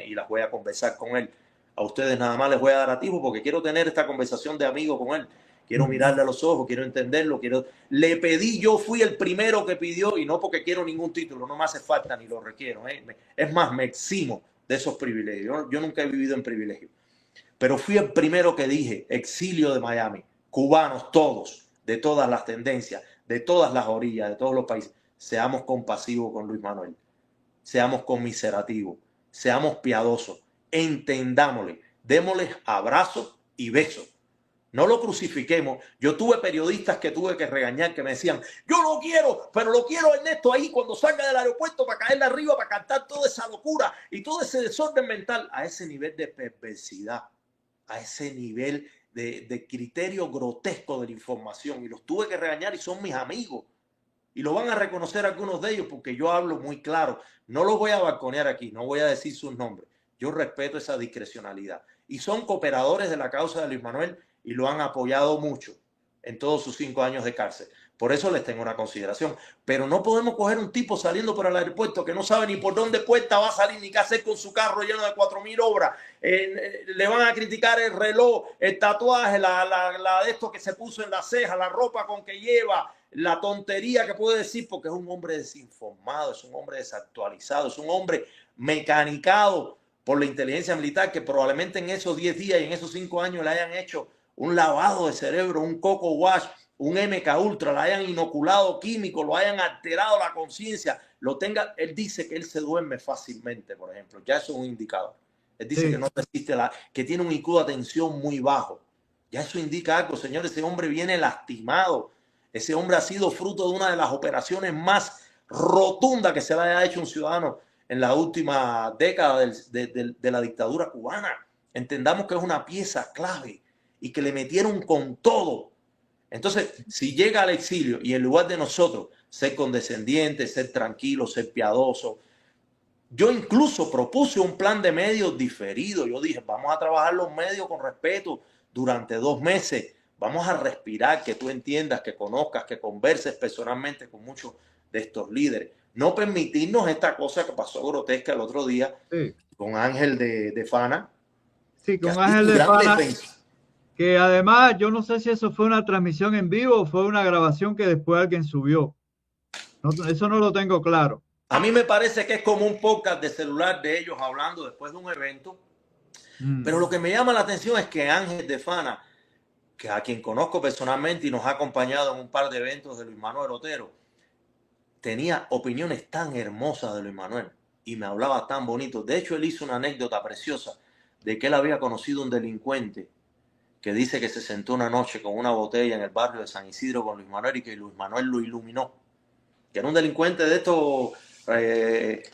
y las voy a conversar con él. A ustedes nada más les voy a dar atisbo porque quiero tener esta conversación de amigo con él. Quiero mirarle a los ojos, quiero entenderlo, le pedí, yo fui el primero que pidió, y no porque quiero ningún título, no me hace falta ni lo requiero, ¿eh? Es más, me eximo de esos privilegios. Yo nunca he vivido en privilegio, pero fui el primero que dije: exilio de Miami, cubanos todos, de todas las tendencias, de todas las orillas, de todos los países, seamos compasivos con Luis Manuel, seamos conmiserativos, seamos piadosos, entendámosle, démosle abrazos y besos. No lo crucifiquemos. Yo tuve periodistas que tuve que regañar, que me decían: yo no quiero, pero lo quiero Ernesto ahí cuando salga del aeropuerto para caerle arriba, para cantar toda esa locura y todo ese desorden mental. A ese nivel de perversidad, a ese nivel de criterio grotesco de la información. Y los tuve que regañar, y son mis amigos. Y lo van a reconocer algunos de ellos porque yo hablo muy claro. No los voy a balconear aquí, no voy a decir sus nombres. Yo respeto esa discrecionalidad. Y son cooperadores de la causa de Luis Manuel y lo han apoyado mucho en todos sus 5 años de cárcel. Por eso les tengo una consideración. Pero no podemos coger un tipo saliendo por el aeropuerto que no sabe ni por dónde puerta va a salir, ni qué hacer con su carro lleno de 4.000 obras. Le van a criticar el reloj, el tatuaje, la de esto que se puso en la ceja, la ropa con que lleva, la tontería que puede decir, porque es un hombre desinformado, es un hombre desactualizado, es un hombre mecanicado por la inteligencia militar, que probablemente en esos 10 días y en esos 5 años le hayan hecho un lavado de cerebro, un coco wash, un MK Ultra, le hayan inoculado químicos, lo hayan alterado la conciencia, lo tenga. Él dice que él se duerme fácilmente, por ejemplo. Ya eso es un indicador. Él dice que no resiste, que tiene un IQ de atención muy bajo. Ya eso indica algo, señores. Ese hombre viene lastimado. Ese hombre ha sido fruto de una de las operaciones más rotundas que se le haya hecho a un ciudadano en la última década de la dictadura cubana. Entendamos que es una pieza clave y que le metieron con todo. Entonces, si llega al exilio y en lugar de nosotros ser condescendientes, ser tranquilos, ser piadosos, yo incluso propuse un plan de medios diferido. Yo dije: vamos a trabajar los medios con respeto durante 2 meses. Vamos a respirar, que tú entiendas, que conozcas, que converses personalmente con muchos de estos líderes. No permitirnos esta cosa que pasó grotesca el otro día con Ángel de Fana. Sí, con Ángel de Fana. Que además, yo no sé si eso fue una transmisión en vivo o fue una grabación que después alguien subió. No, eso no lo tengo claro. A mí me parece que es como un podcast de celular de ellos hablando después de un evento. Pero lo que me llama la atención es que Ángel de Fana, que a quien conozco personalmente y nos ha acompañado en un par de eventos de Luis Manuel Otero, tenía opiniones tan hermosas de Luis Manuel y me hablaba tan bonito. De hecho, él hizo una anécdota preciosa de que él había conocido un delincuente que dice que se sentó una noche con una botella en el barrio de San Isidro con Luis Manuel y que Luis Manuel lo iluminó. Que era un delincuente de estos,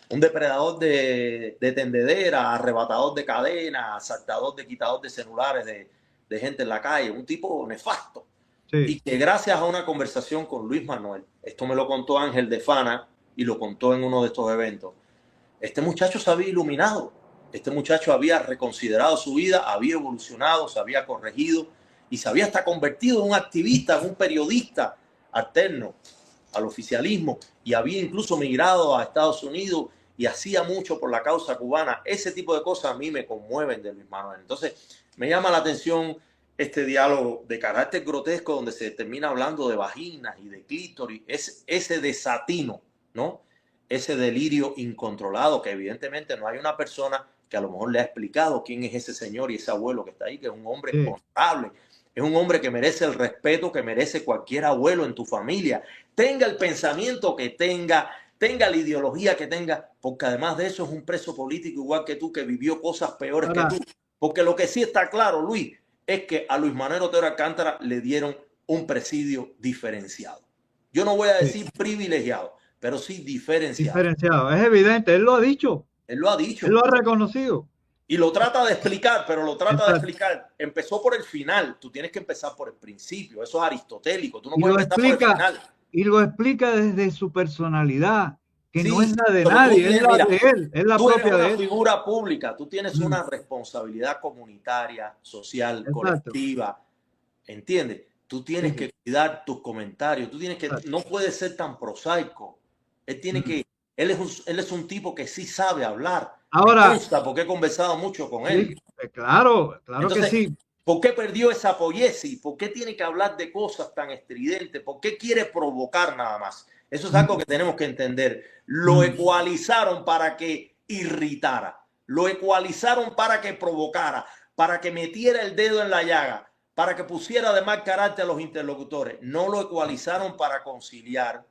un depredador de tendedera, arrebatador de cadenas, asaltador de quitador de celulares de gente en la calle, un tipo nefasto. Sí. Y que gracias a una conversación con Luis Manuel, esto me lo contó Ángel de Fana y lo contó en uno de estos eventos, este muchacho se había iluminado, este muchacho había reconsiderado su vida, había evolucionado, se había corregido y se había hasta convertido en un activista, en un periodista alterno al oficialismo y había incluso migrado a Estados Unidos y hacía mucho por la causa cubana. Ese tipo de cosas a mí me conmueven de Luis Manuel. Entonces me llama la atención este diálogo de carácter grotesco donde se termina hablando de vaginas y de clítoris, ese desatino, ¿no? Ese delirio incontrolado que evidentemente no hay una persona que a lo mejor le ha explicado quién es ese señor y ese abuelo que está ahí, que es un hombre honorable, es un hombre que merece el respeto que merece cualquier abuelo en tu familia, tenga el pensamiento que tenga la ideología que tenga, porque además de eso es un preso político igual que tú, que vivió cosas peores que tú. Porque lo que sí está claro, Luis, es que a Luis Manuel Otero Alcántara le dieron un presidio diferenciado. Yo no voy a decir privilegiado, pero sí diferenciado. Diferenciado, es evidente, él lo ha dicho. Él lo ha dicho. Él lo ha reconocido. Y lo trata de explicar, pero lo trata de explicar. Empezó por el final, tú tienes que empezar por el principio, eso es aristotélico, tú no puedes empezar por el final. Y lo explica desde su personalidad, que no es la de nadie, es la de él, es la propia de él. Tú eres una figura pública, tú tienes una responsabilidad comunitaria, social, colectiva, ¿entiendes? Tú tienes que cuidar tus comentarios, tú tienes que, no puedes ser tan prosaico. Él tiene que, él es un tipo que sí sabe hablar. Ahora, me gusta porque he conversado mucho con él. Claro, Entonces, que sí. ¿Por qué perdió esa poiesis? ¿Por qué tiene que hablar de cosas tan estridentes? ¿Por qué quiere provocar nada más? Eso es algo que tenemos que entender. Lo ecualizaron para que irritara. Lo ecualizaron para que provocara, para que metiera el dedo en la llaga, para que pusiera de mal carácter a los interlocutores. No lo ecualizaron para conciliar,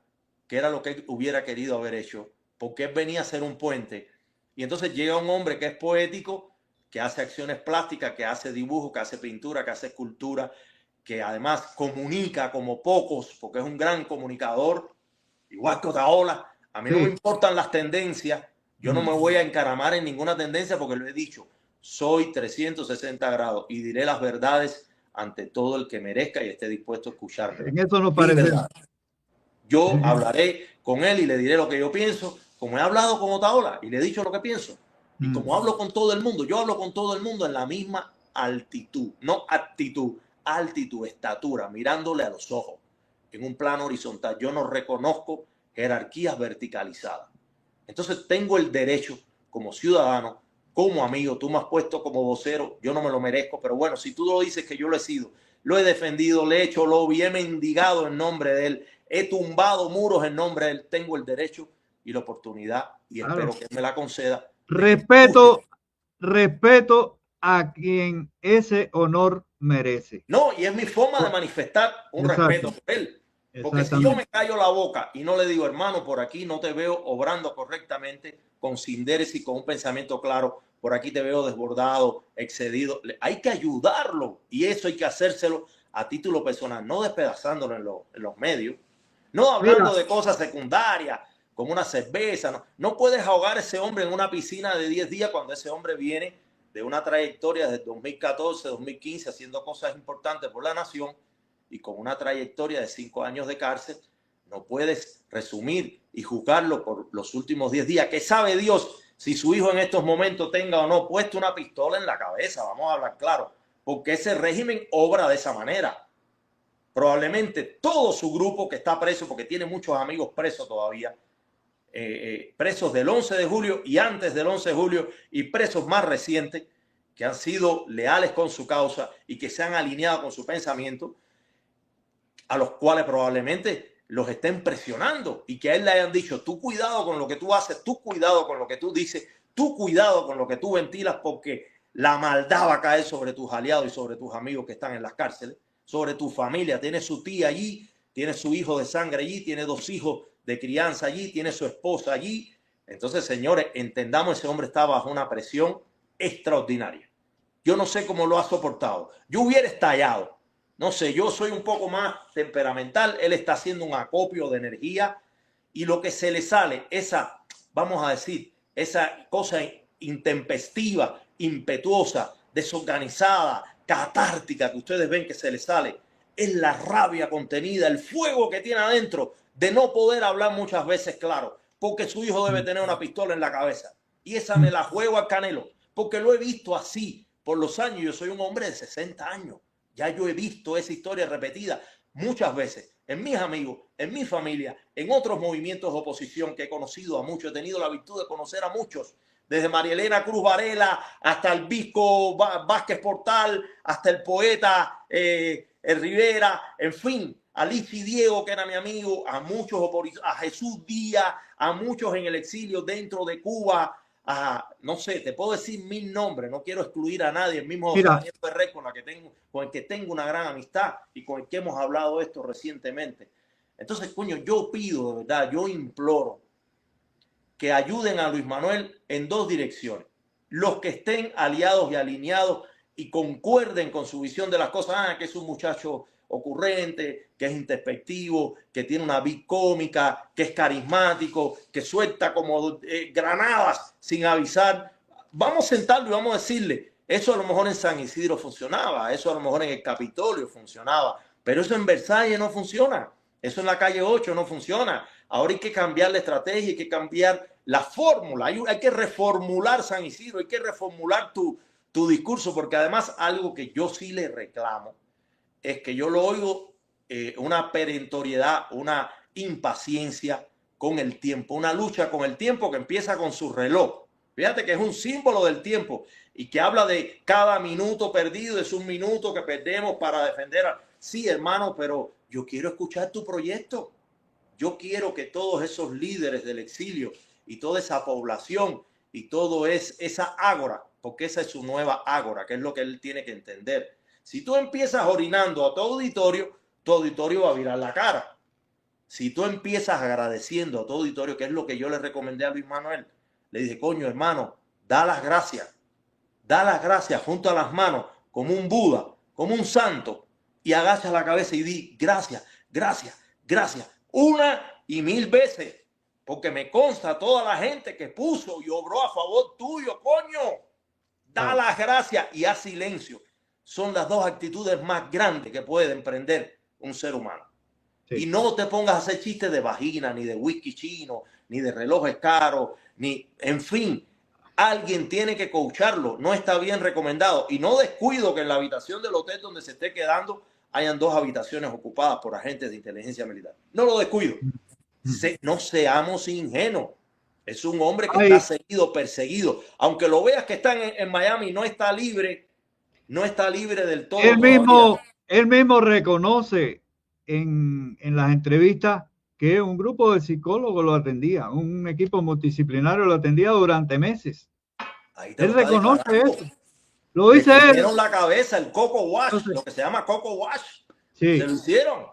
que era lo que él hubiera querido haber hecho, porque él venía a ser un puente. Y entonces llega un hombre que es poético, que hace acciones plásticas, que hace dibujo, que hace pintura, que hace escultura, que además comunica como pocos, porque es un gran comunicador, igual que Otaola. A mí no me importan las tendencias, yo no me voy a encaramar en ninguna tendencia porque lo he dicho, soy 360 grados y diré las verdades ante todo el que merezca y esté dispuesto a escucharme. En eso nos parece. Yo hablaré con él y le diré lo que yo pienso, como he hablado con Otaola y le he dicho lo que pienso. Y como hablo con todo el mundo, yo hablo con todo el mundo en la misma altitud, no actitud, altitud, estatura, mirándole a los ojos, en un plano horizontal. Yo no reconozco jerarquías verticalizadas. Entonces tengo el derecho como ciudadano, como amigo, tú me has puesto como vocero, yo no me lo merezco, pero bueno, si tú lo dices que yo lo he sido, lo he defendido, le he hecho lobby, he mendigado en nombre de él, he tumbado muros en nombre de él, tengo el derecho y la oportunidad y espero que me la conceda. Respeto a quien ese honor merece. No, y es mi forma de manifestar un respeto por él. Porque si yo me callo la boca y no le digo, hermano, por aquí no te veo obrando correctamente, con sinderes y con un pensamiento claro, por aquí te veo desbordado, excedido, hay que ayudarlo y eso hay que hacérselo a título personal, no despedazándolo en los medios, no hablando de cosas secundarias, como una cerveza. No puedes ahogar a ese hombre en una piscina de 10 días cuando ese hombre viene de una trayectoria desde 2014, 2015 haciendo cosas importantes por la nación y con una trayectoria de 5 años de cárcel. No puedes resumir y juzgarlo por los últimos 10 días. ¿Qué sabe Dios si su hijo en estos momentos tenga o no puesto una pistola en la cabeza? Vamos a hablar claro, porque ese régimen obra de esa manera. Probablemente todo su grupo que está preso, porque tiene muchos amigos presos todavía, presos del 11 de julio y antes del 11 de julio y presos más recientes que han sido leales con su causa y que se han alineado con su pensamiento, a los cuales probablemente los estén presionando y que a él le hayan dicho, tú cuidado con lo que tú haces, tú cuidado con lo que tú dices, tú cuidado con lo que tú ventilas, porque la maldad va a caer sobre tus aliados y sobre tus amigos que están en las cárceles, sobre tu familia. Tiene su tía allí, tiene su hijo de sangre allí, tiene 2 hijos de crianza allí, tiene su esposa allí. Entonces, señores, entendamos, ese hombre está bajo una presión extraordinaria. Yo no sé cómo lo ha soportado. Yo hubiera estallado. No sé, yo soy un poco más temperamental. Él está haciendo un acopio de energía y lo que se le sale, esa, vamos a decir, esa cosa intempestiva, impetuosa, desorganizada, catártica que ustedes ven que se le sale, es la rabia contenida, el fuego que tiene adentro de no poder hablar muchas veces claro, porque su hijo debe tener una pistola en la cabeza. Y esa me la juego al Canelo, porque lo he visto así por los años. Yo soy un hombre de 60 años. Ya yo he visto esa historia repetida muchas veces en mis amigos, en mi familia, en otros movimientos de oposición que he conocido a muchos. He tenido la virtud de conocer a muchos, desde María Elena Cruz Varela hasta el Visco Vázquez Portal, hasta el poeta Rivera, en fin, a Lizy Diego, que era mi amigo, a muchos, a Jesús Díaz, a muchos en el exilio dentro de Cuba, no sé, te puedo decir 1000 nombres, no quiero excluir a nadie, el mismo José Daniel Ferrer, con el que tengo una gran amistad y con el que hemos hablado esto recientemente. Entonces, coño, yo pido, de verdad, yo imploro que ayuden a Luis Manuel en dos direcciones. Los que estén aliados y alineados y concuerden con su visión de las cosas, que es un muchacho ocurrente, que es introspectivo, que tiene una vid cómica, que es carismático, que suelta como granadas sin avisar. Vamos a sentarlo y vamos a decirle, eso a lo mejor en San Isidro funcionaba, eso a lo mejor en el Capitolio funcionaba, pero eso en Versalles no funciona, eso en la calle 8 no funciona. Ahora hay que cambiar la estrategia, hay que cambiar la fórmula, hay que reformular San Isidro, hay que reformular tu discurso, porque además algo que yo sí le reclamo es que yo lo oigo una perentoriedad, una impaciencia con el tiempo, una lucha con el tiempo que empieza con su reloj. Fíjate que es un símbolo del tiempo y que habla de cada minuto perdido, es un minuto que perdemos para defender a... Sí, hermano, pero yo quiero escuchar tu proyecto. Yo quiero que todos esos líderes del exilio y toda esa población y todo esa ágora, porque esa es su nueva ágora, que es lo que él tiene que entender. Si tú empiezas orinando a tu auditorio va a virar la cara. Si tú empiezas agradeciendo a tu auditorio, que es lo que yo le recomendé a Luis Manuel, le dije, coño, hermano, da las gracias junto a las manos, como un Buda, como un santo, y agacha la cabeza y di, gracias, gracias, gracias, 1 y 1000 veces, porque me consta toda la gente que puso y obró a favor tuyo, coño. Da las gracias y haz silencio. Son las dos actitudes más grandes que puede emprender un ser humano. Sí. Y no te pongas a hacer chistes de vagina, ni de whisky chino, ni de relojes caros, ni, en fin, alguien tiene que coacharlo. No está bien recomendado. Y no descuido que en la habitación del hotel donde se esté quedando hayan 2 habitaciones ocupadas por agentes de inteligencia militar. No lo descuido. No seamos ingenuos. Es un hombre que está seguido, perseguido. Aunque lo veas que está en Miami, no está libre del todo. Él mismo reconoce en las entrevistas que un grupo de psicólogos lo atendía, un equipo multidisciplinario lo atendía durante meses. Él reconoce eso. Lo dice él. Le hicieron la cabeza, el coco wash, entonces, lo que se llama coco wash. Sí. Se lo hicieron.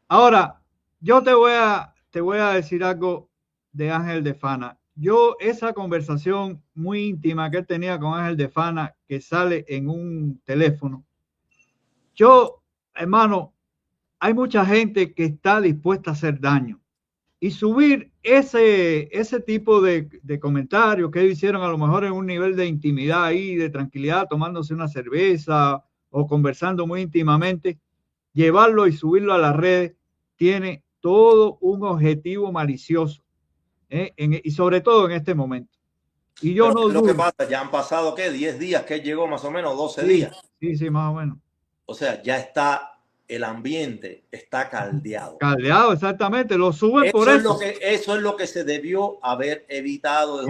Ahora, yo te voy a decir algo de Ángel de Fana. Esa conversación muy íntima que él tenía con Ángel de Fana, que sale en un teléfono, hermano, hay mucha gente que está dispuesta a hacer daño. Y subir ese tipo de comentarios que ellos hicieron a lo mejor en un nivel de intimidad ahí, de tranquilidad, tomándose una cerveza o conversando muy íntimamente, llevarlo y subirlo a las redes, tiene todo un objetivo malicioso. Y sobre todo en este momento. Y yo no dudo. Lo que pasa, ya han pasado, ¿qué? 10 días que llegó, más o menos, 12 días. Sí, más o menos. O sea, ya está, el ambiente está caldeado. Caldeado, exactamente, lo suben por eso. Eso es lo que se debió haber evitado.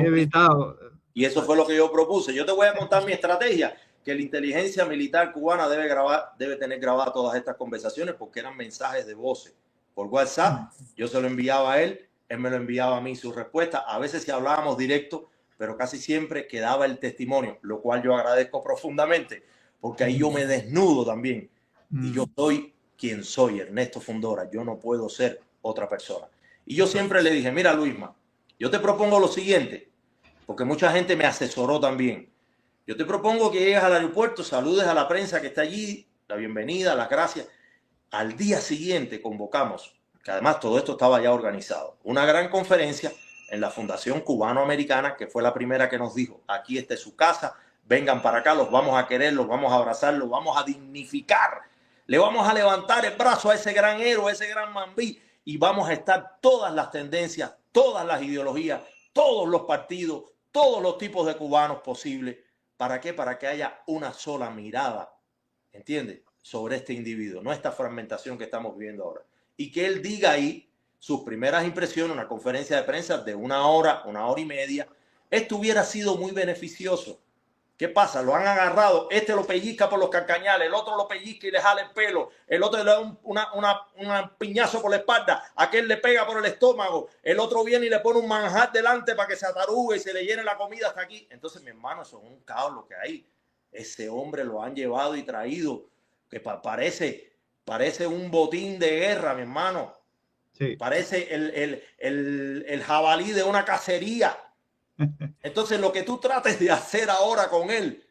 Y eso fue lo que yo propuse. Yo te voy a contar mi estrategia, que la inteligencia militar cubana debe tener grabadas todas estas conversaciones, porque eran mensajes de voces por WhatsApp. Yo se lo enviaba a él. Él me lo enviaba a mí su respuesta. A veces sí hablábamos directo, pero casi siempre quedaba el testimonio, lo cual yo agradezco profundamente, porque ahí yo me desnudo también. Y yo soy quien soy, Ernesto Fundora. Yo no puedo ser otra persona. Y yo siempre le dije, mira, Luisma, yo te propongo lo siguiente, porque mucha gente me asesoró también. Yo te propongo que llegues al aeropuerto, saludes a la prensa que está allí, la bienvenida, las gracias. Al día siguiente convocamos, que además todo esto estaba ya organizado, una gran conferencia en la Fundación Cubano-Americana, que fue la primera que nos dijo, aquí está su casa, vengan para acá, los vamos a querer, los vamos a abrazar, los vamos a dignificar, le vamos a levantar el brazo a ese gran héroe, a ese gran Mambí, y vamos a estar todas las tendencias, todas las ideologías, todos los partidos, todos los tipos de cubanos posibles. ¿Para qué? Para que haya una sola mirada, ¿entiendes?, sobre este individuo, no esta fragmentación que estamos viviendo ahora. Y que él diga ahí sus primeras impresiones, una conferencia de prensa de 1 hora, 1 hora y media. Esto hubiera sido muy beneficioso. ¿Qué pasa? Lo han agarrado, este lo pellizca por los carcañales, el otro lo pellizca y le jala el pelo, el otro le da un piñazo por la espalda, aquel le pega por el estómago, el otro viene y le pone un manjar delante para que se atarugue y se le llene la comida hasta aquí. Entonces, mi hermano, eso es un caos lo que hay. Ese hombre lo han llevado y traído, que parece un botín de guerra, mi hermano. Sí. Parece el jabalí de una cacería. Entonces, lo que tú trates de hacer ahora con él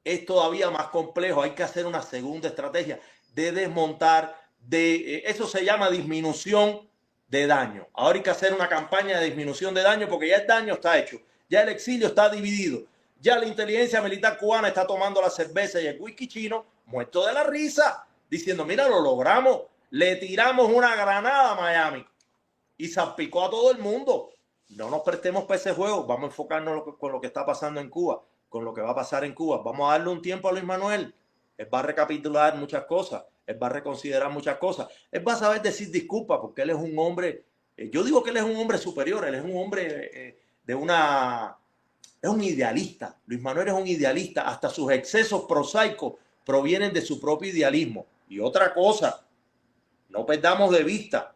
es todavía más complejo. Hay que hacer una segunda estrategia de desmontar, eso se llama disminución de daño. Ahora hay que hacer una campaña de disminución de daño porque ya el daño está hecho, ya el exilio está dividido, ya la inteligencia militar cubana está tomando la cerveza y el whisky chino muerto de la risa, diciendo, mira, lo logramos, le tiramos una granada a Miami y salpicó a todo el mundo. No nos prestemos para ese juego, vamos a enfocarnos con lo que está pasando en Cuba, con lo que va a pasar en Cuba. Vamos a darle un tiempo a Luis Manuel. Él va a recapitular muchas cosas, él va a reconsiderar muchas cosas, él va a saber decir disculpas porque él es un hombre, yo digo que él es un hombre superior, él es un hombre es un idealista. Luis Manuel es un idealista, hasta sus excesos prosaicos provienen de su propio idealismo. Y otra cosa, no perdamos de vista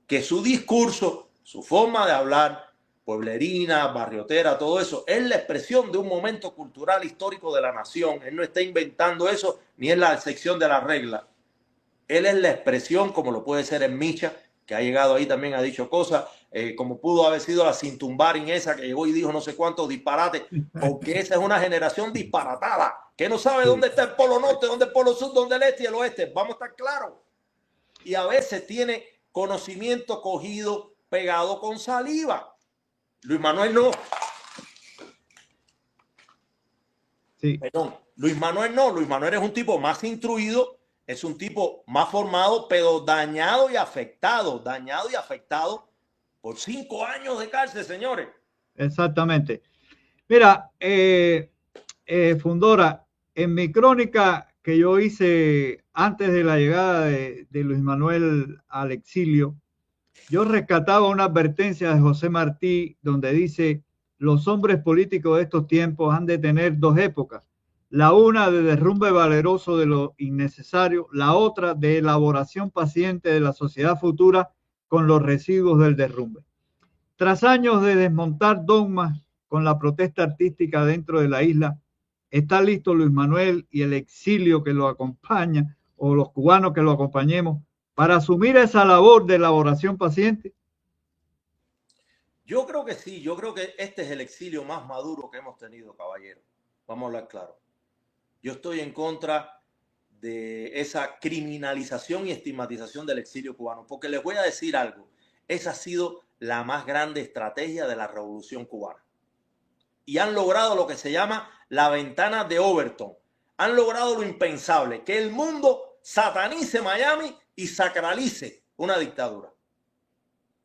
que su discurso, su forma de hablar, pueblerina, barriotera, todo eso, es la expresión de un momento cultural histórico de la nación. Él no está inventando eso, ni es la excepción de la regla. Él es la expresión, como lo puede ser en Micha, que ha llegado ahí también, ha dicho cosas, como pudo haber sido la Cintumbarin esa, que llegó y dijo no sé cuántos disparates, porque esa es una generación disparatada, que no sabe dónde está el polo norte, dónde el polo sur, dónde el este y el oeste. Vamos a estar claros. Y a veces tiene conocimiento cogido, pegado con saliva. Luis Manuel no. Sí. Perdón, Luis Manuel no. Luis Manuel es un tipo más instruido, es un tipo más formado, pero dañado y afectado por 5 años de cárcel, señores. Exactamente. Mira, Fundora, en mi crónica que yo hice antes de la llegada de Luis Manuel al exilio, yo rescataba una advertencia de José Martí donde dice, los hombres políticos de estos tiempos han de tener 2 épocas, la una de derrumbe valeroso de lo innecesario, la otra de elaboración paciente de la sociedad futura con los residuos del derrumbe. Tras años de desmontar dogmas con la protesta artística dentro de la isla, ¿está listo Luis Manuel y el exilio que lo acompaña, o los cubanos que lo acompañemos, para asumir esa labor de elaboración paciente? Yo creo que sí, yo creo que este es el exilio más maduro que hemos tenido, caballero. Vamos a hablar claro. Yo estoy en contra de esa criminalización y estigmatización del exilio cubano, porque les voy a decir algo, esa ha sido la más grande estrategia de la revolución cubana. Y han logrado lo que se llama la ventana de Overton. Han logrado lo impensable, que el mundo satanice Miami y sacralice una dictadura.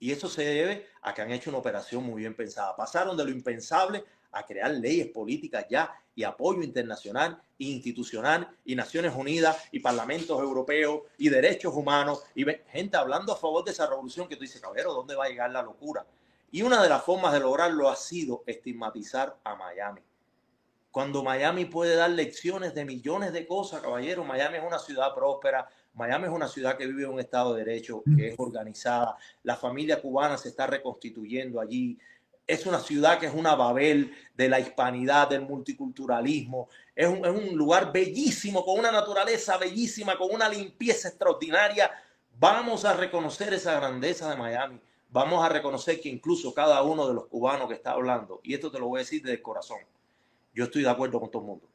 Y eso se debe a que han hecho una operación muy bien pensada. Pasaron de lo impensable a crear leyes políticas ya y apoyo internacional e institucional y Naciones Unidas y parlamentos europeos y derechos humanos y gente hablando a favor de esa revolución que tú dices, caballero, ¿dónde va a llegar la locura? Y una de las formas de lograrlo ha sido estigmatizar a Miami. Cuando Miami puede dar lecciones de millones de cosas, caballero, Miami es una ciudad próspera, Miami es una ciudad que vive en un estado de derecho, que es organizada, la familia cubana se está reconstituyendo allí, es una ciudad que es una Babel de la hispanidad, del multiculturalismo, es un lugar bellísimo, con una naturaleza bellísima, con una limpieza extraordinaria. Vamos a reconocer esa grandeza de Miami, vamos a reconocer que incluso cada uno de los cubanos que está hablando, y esto te lo voy a decir desde el corazón, yo estoy de acuerdo con todo el mundo.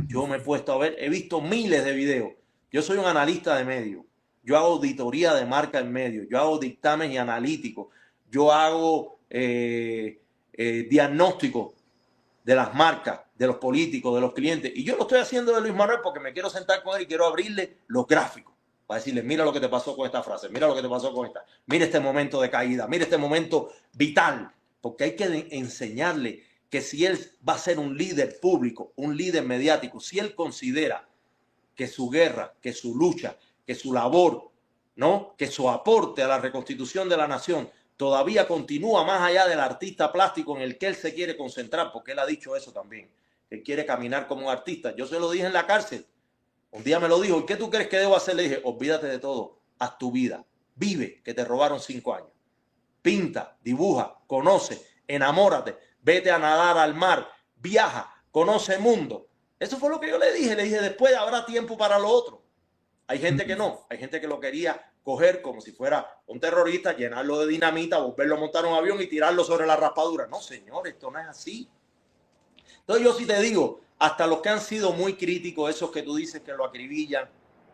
Yo me he puesto a ver, he visto miles de videos. Yo soy un analista de medios. Yo hago auditoría de marca en medios. Yo hago dictamen y analítico. Yo hago diagnóstico de las marcas, de los políticos, de los clientes. Y yo lo estoy haciendo de Luis Manuel porque me quiero sentar con él y quiero abrirle los gráficos. Para decirle, mira lo que te pasó con esta frase, mira lo que te pasó con esta. Mira este momento de caída, mira este momento vital. Porque hay que enseñarle que si él va a ser un líder público, un líder mediático, si él considera que su guerra, que su lucha, que su labor, ¿no?, que su aporte a la reconstitución de la nación todavía continúa más allá del artista plástico en el que él se quiere concentrar, porque él ha dicho eso también, que él quiere caminar como un artista. Yo se lo dije en la cárcel, un día me lo dijo, ¿y qué tú crees que debo hacer? Le dije, olvídate de todo, haz tu vida, vive, que te robaron 5 años, pinta, dibuja, conoce, enamórate, vete a nadar al mar, viaja, conoce el mundo. Eso fue lo que yo le dije después habrá tiempo para lo otro. Hay gente que no, hay gente que lo quería coger como si fuera un terrorista, llenarlo de dinamita, volverlo a montar un avión y tirarlo sobre la raspadura. No, señor, esto no es así. Entonces yo sí te digo, hasta los que han sido muy críticos, esos que tú dices que lo acribillan,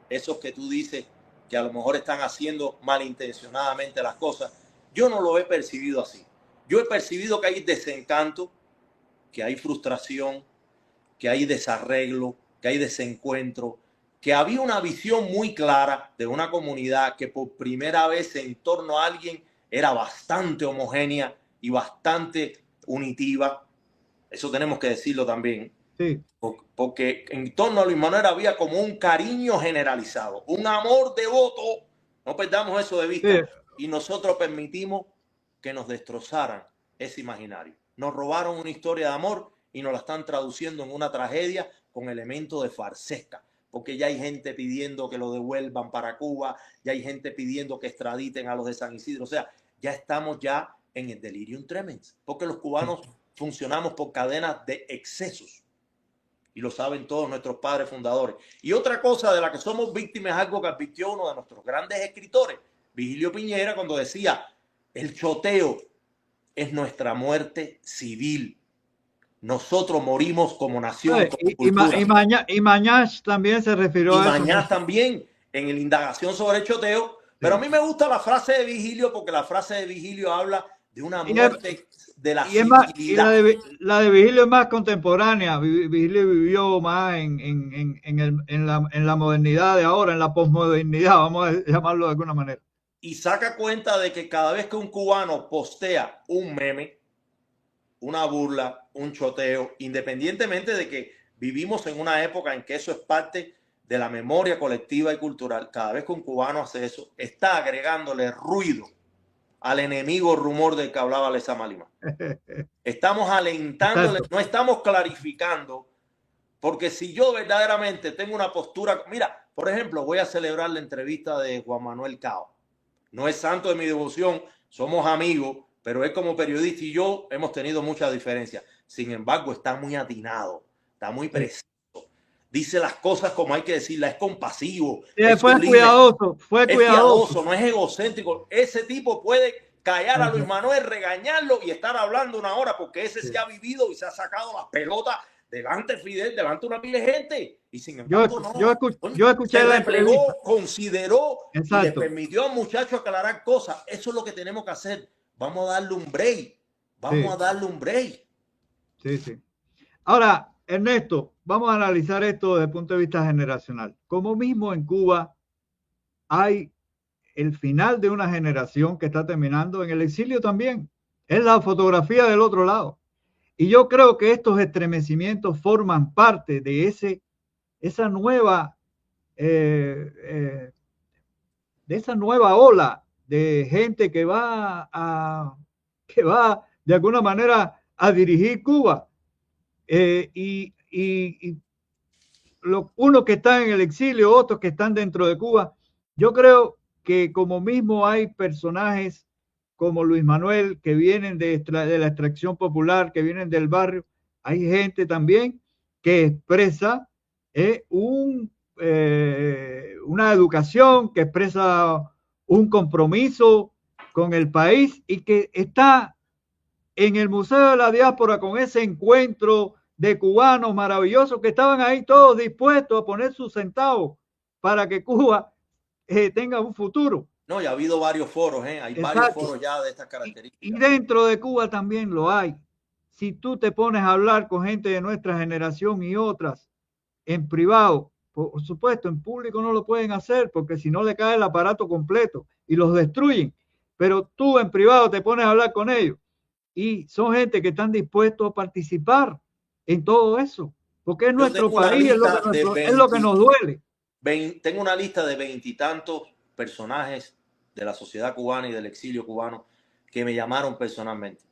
esos que tú dices que a lo mejor están haciendo malintencionadamente las cosas, yo no lo he percibido así. Yo he percibido que hay desencanto, que hay frustración, que hay desarreglo, que hay desencuentro, que había una visión muy clara de una comunidad que por primera vez en torno a alguien era bastante homogénea y bastante unitiva. Eso tenemos que decirlo también. Sí. Porque en torno a Luis Manuel había como un cariño generalizado, un amor devoto. No perdamos eso de vista. Sí. Y nosotros permitimos que nos destrozaran ese imaginario. Nos robaron una historia de amor y nos la están traduciendo en una tragedia con elementos de farsesca. Porque ya hay gente pidiendo que lo devuelvan para Cuba, ya hay gente pidiendo que extraditen a los de San Isidro. O sea, ya estamos ya en el delirium tremens. Porque los cubanos funcionamos por cadenas de excesos. Y lo saben todos nuestros padres fundadores. Y otra cosa de la que somos víctimas es algo que advirtió uno de nuestros grandes escritores, Vigilio Piñera, cuando decía, el choteo es nuestra muerte civil. Nosotros morimos como nación. Y Mañach también se refirió a eso. Y Mañach también, en la indagación sobre el choteo. Pero a mí me gusta la frase de Vigilio, porque la frase de Vigilio habla de una muerte de la civilidad. Y la de Vigilio es más contemporánea. Vigilio vivió más en la modernidad de ahora, en la posmodernidad, vamos a llamarlo de alguna manera. Y saca cuenta de que cada vez que un cubano postea un meme, una burla, un choteo, independientemente de que vivimos en una época en que eso es parte de la memoria colectiva y cultural, cada vez que un cubano hace eso, está agregándole ruido al enemigo rumor del que hablaba Lezama Lima. Estamos alentándole, no estamos clarificando, porque si yo verdaderamente tengo una postura, mira, por ejemplo, voy a celebrar la entrevista de Juan Manuel Cao. No es santo de mi devoción, somos amigos, pero él como periodista y yo hemos tenido muchas diferencias. Sin embargo, está muy atinado, está muy preciso. Dice las cosas como hay que decirlas, es compasivo. Fue cuidadoso, cuidadoso, no es egocéntrico. Ese tipo puede callar a Luis Manuel, regañarlo y estar hablando una hora, porque ese se ha vivido y se ha sacado las pelotas delante de Fidel, delante de una pila de gente. Y sin embargo, yo escuché la entrevista, consideró y le permitió al muchacho aclarar cosas. Eso es lo que tenemos que hacer. Vamos a darle un break. Vamos a darle un break. Sí, sí. Ahora, Ernesto, vamos a analizar esto desde el punto de vista generacional. Como mismo en Cuba hay el final de una generación que está terminando, en el exilio también. Es la fotografía del otro lado. Y yo creo que estos estremecimientos forman parte de esa nueva ola de gente que va de alguna manera a dirigir Cuba. Unos que están en el exilio, otros que están dentro de Cuba. Yo creo que como mismo hay personajes como Luis Manuel que vienen de la extracción popular, que vienen del barrio, hay gente también que expresa una educación, que expresa un compromiso con el país y que está en el Museo de la Diáspora con ese encuentro de cubanos maravillosos que estaban ahí todos dispuestos a poner sus centavos para que Cuba tenga un futuro. No, y ha habido varios foros, ¿eh? Hay varios Exacto. foros ya de estas Y características. dentro de Cuba también lo hay. Si tú te pones a hablar con gente de nuestra generación y otras en privado, por supuesto, en público no lo pueden hacer porque si no le cae el aparato completo y los destruyen. Pero tú en privado te pones a hablar con ellos y son gente que están dispuestos a participar en todo eso, porque es Yo nuestro tengo una país, lista de es lo que nos duele. tengo una lista de veintitantos personajes de la sociedad cubana y del exilio cubano que me llamaron personalmente.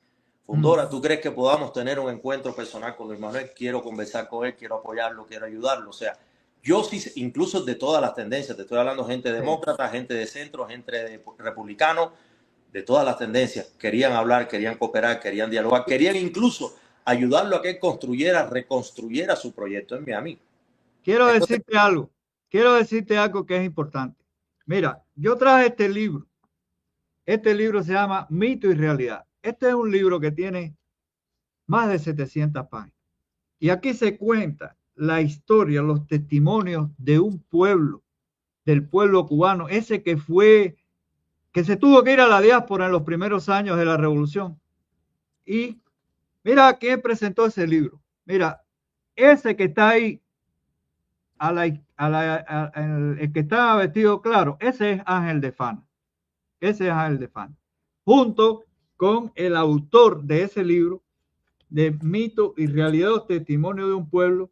Fundora, ¿tú crees que podamos tener un encuentro personal con Luis Manuel? Quiero conversar con él, quiero apoyarlo, quiero ayudarlo. O sea, yo sí, incluso de todas las tendencias, te estoy hablando gente demócrata, gente de centro, gente de republicano, de todas las tendencias. Querían hablar, querían cooperar, querían dialogar, querían incluso ayudarlo a que él construyera, reconstruyera su proyecto en Miami. Quiero Entonces, quiero decirte algo que es importante. Mira, yo traje este libro. Este libro se llama Mito y Realidad. Este es un libro que tiene más de 700 páginas. Y aquí se cuenta la historia, los testimonios de un pueblo, del pueblo cubano, ese que se tuvo que ir a la diáspora en los primeros años de la revolución. Y mira quién presentó ese libro. Mira, ese que está ahí, el que está vestido claro, ese es Ángel de Fana. Ese es Ángel de Fana. Junto con el autor de ese libro, de Mito y Realidad, Testimonio de un Pueblo,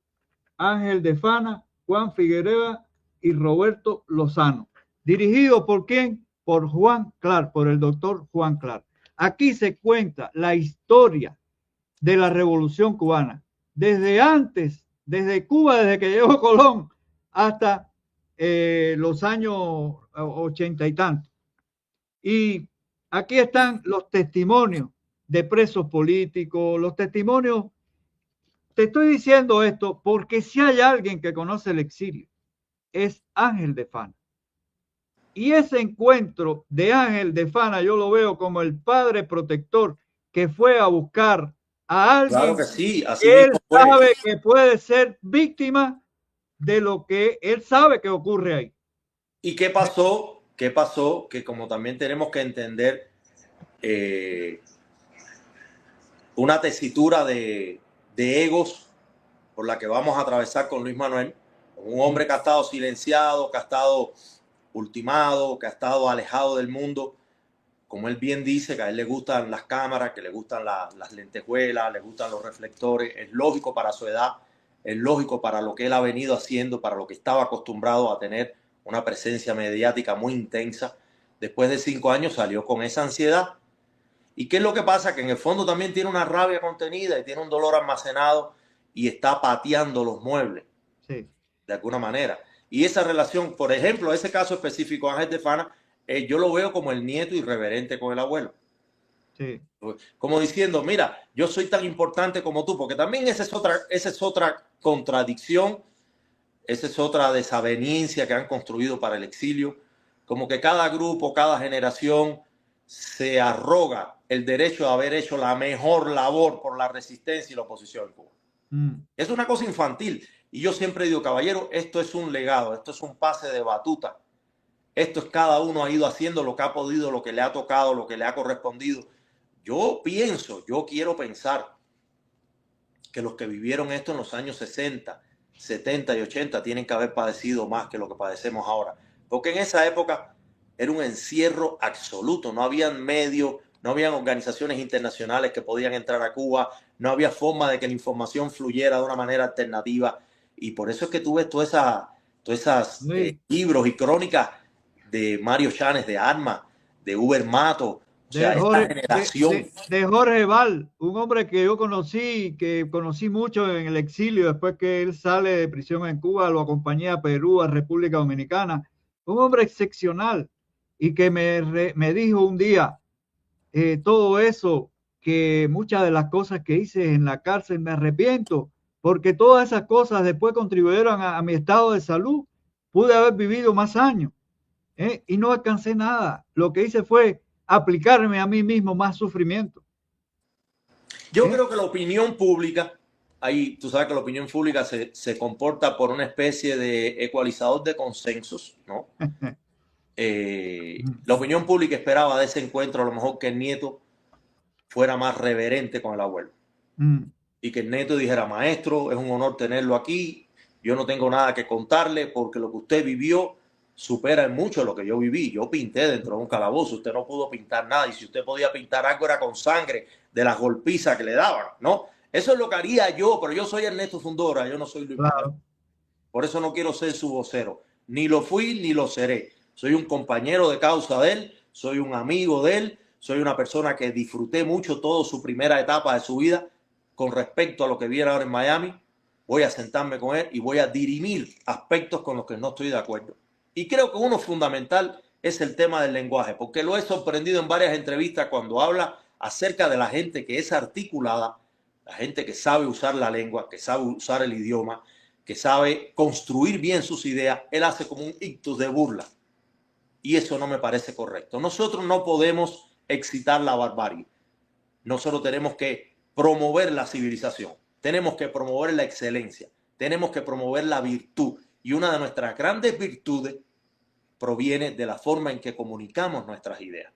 Ángel de Fana, Juan Figueroa y Roberto Lozano. ¿Dirigido por quién? Por Juan Clark, por el doctor Juan Clark. Aquí se cuenta la historia de la Revolución Cubana, desde antes, desde Cuba, desde que llegó Colón, hasta los años 80 y tantos. Y aquí están los testimonios de presos políticos, los testimonios. Te estoy diciendo esto porque si hay alguien que conoce el exilio, es Ángel de Fana. Y ese encuentro de Ángel de Fana yo lo veo como el padre protector que fue a buscar a claro alguien que sí, así que él mismo fue. sabe que puede ser víctima de lo que él sabe que ocurre ahí. ¿Y qué pasó? ¿Qué pasó? Que como también tenemos que entender eh, una tesitura de egos por la que vamos a atravesar con Luis Manuel, un hombre que ha estado silenciado, que ha estado ultimado, que ha estado alejado del mundo, como él bien dice, que a él le gustan las cámaras, que le gustan las lentejuelas, le gustan los reflectores, es lógico para su edad, es lógico para lo que él ha venido haciendo, para lo que estaba acostumbrado a tener una presencia mediática muy intensa. Después de 5 años salió con esa ansiedad. ¿Y qué es lo que pasa? Que en el fondo también tiene una rabia contenida y tiene un dolor almacenado y está pateando los muebles, Sí. de alguna manera. Y esa relación, por ejemplo, ese caso específico, Ángel de Fana, yo lo veo como el nieto irreverente con el abuelo. Sí. Como diciendo, mira, yo soy tan importante como tú, porque también esa es otra contradicción, esa es otra desaveniencia que han construido para el exilio, como que cada grupo, cada generación se arroga el derecho de haber hecho la mejor labor por la resistencia y la oposición en Cuba. Es una cosa infantil. Y yo siempre digo, caballero, esto es un legado, esto es un pase de batuta. Esto es cada uno ha ido haciendo lo que ha podido, lo que le ha tocado, lo que le ha correspondido. Yo quiero pensar que los que vivieron esto en los años 60, 70 y 80 tienen que haber padecido más que lo que padecemos ahora. Porque en esa época era un encierro absoluto, no habían medios, no habían organizaciones internacionales que podían entrar a Cuba, no había forma de que la información fluyera de una manera alternativa. Y por eso es que tú ves todas esas Sí. libros y crónicas de Mario Chanes, de Arma, de Uber Mato, o sea, esta generación. De Jorge Val, un hombre que yo conocí, que conocí mucho en el exilio, después que él sale de prisión en Cuba, lo acompañé a Perú, a República Dominicana, un hombre excepcional y que me dijo un día, todo eso, que muchas de las cosas que hice en la cárcel me arrepiento, porque todas esas cosas después contribuyeron a mi estado de salud, pude haber vivido más años. Y no alcancé nada. Lo que hice fue aplicarme a mí mismo más sufrimiento. Yo creo que la opinión pública, ahí tú sabes que la opinión pública se comporta por una especie de ecualizador de consensos, ¿no? La opinión pública esperaba de ese encuentro a lo mejor que el nieto fuera más reverente con el abuelo. Y que el nieto dijera, maestro, es un honor tenerlo aquí, yo no tengo nada que contarle porque lo que usted vivió supera en mucho lo que yo viví. Yo pinté dentro de un calabozo, usted no pudo pintar nada, y si usted podía pintar algo era con sangre de las golpizas que le daban, ¿no? Eso es lo que haría yo, pero yo soy Ernesto Fundora, yo no soy Luis Manuel. Por eso no quiero ser su vocero. Ni lo fui ni lo seré. Soy un compañero de causa de él, soy un amigo de él, soy una persona que disfruté mucho toda su primera etapa de su vida con respecto a lo que viene ahora en Miami. Voy a sentarme con él y voy a dirimir aspectos con los que no estoy de acuerdo. Y creo que uno fundamental es el tema del lenguaje, porque lo he sorprendido en varias entrevistas cuando habla acerca de la gente que es articulada, la gente que sabe usar la lengua, que sabe usar el idioma, que sabe construir bien sus ideas. Él hace como un ictus de burla. Y eso no me parece correcto. Nosotros no podemos excitar la barbarie. Nosotros tenemos que promover la civilización. Tenemos que promover la excelencia. Tenemos que promover la virtud. Y una de nuestras grandes virtudes proviene de la forma en que comunicamos nuestras ideas.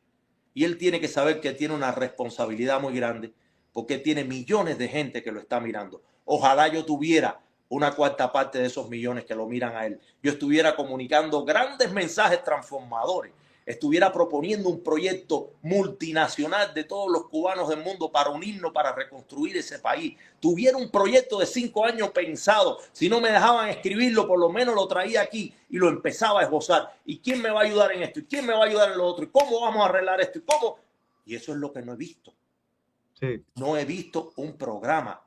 Y él tiene que saber que tiene una responsabilidad muy grande porque tiene millones de gente que lo está mirando. Ojalá yo tuviera una cuarta parte de esos millones que lo miran a él. Yo estuviera comunicando grandes mensajes transformadores, estuviera proponiendo un proyecto multinacional de todos los cubanos del mundo para unirnos, para reconstruir ese país. Tuviera un proyecto de 5 años pensado. Si no me dejaban escribirlo, por lo menos lo traía aquí y lo empezaba a esbozar. ¿Y quién me va a ayudar en esto? ¿Y quién me va a ayudar en lo otro? ¿Y cómo vamos a arreglar esto? ¿Y cómo? Y eso es lo que no he visto. Sí. No he visto un programa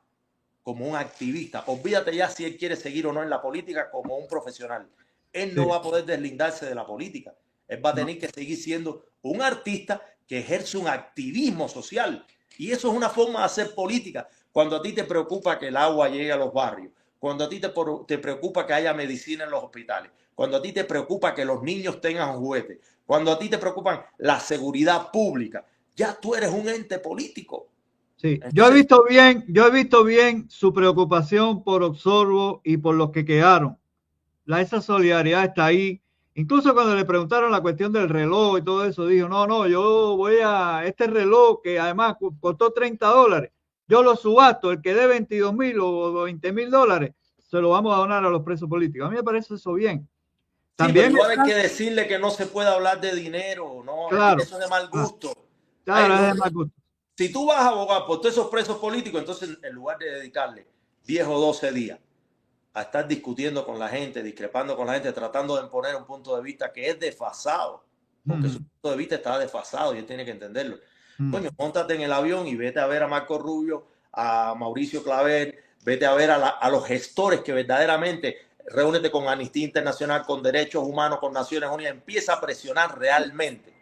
como un activista. Olvídate ya si él quiere seguir o no en la política como un profesional. Él no va a poder deslindarse de la política. Él va a tener que seguir siendo un artista que ejerce un activismo social. Y eso es una forma de hacer política. Cuando a ti te preocupa que el agua llegue a los barrios, cuando a ti te preocupa que haya medicina en los hospitales, cuando a ti te preocupa que los niños tengan juguetes, cuando a ti te preocupa la seguridad pública, ya tú eres un ente político. Sí, entonces, yo he visto bien su preocupación por Osorbo y por los que quedaron. Esa solidaridad está ahí. Incluso cuando le preguntaron la cuestión del reloj y todo eso, dijo, no, yo voy a este reloj que además costó $30, yo lo subasto, el que dé 22,000 o 20,000 dólares, se lo vamos a donar a los presos políticos. A mí me parece eso bien. También sí, pero igual hay que decirle que no se puede hablar de dinero, ¿no? Claro. Eso es de mal gusto. Claro, es de mal gusto. Si tú vas a abogar por todos esos presos políticos, entonces en lugar de dedicarle 10 o 12 días a estar discutiendo con la gente, discrepando con la gente, tratando de imponer un punto de vista que es desfasado, porque su punto de vista está desfasado y él tiene que entenderlo. Coño, móntate en el avión y vete a ver a Marco Rubio, a Mauricio Claver, vete a ver a los gestores que verdaderamente, reúnete con Amnistía Internacional, con Derechos Humanos, con Naciones Unidas, empieza a presionar realmente.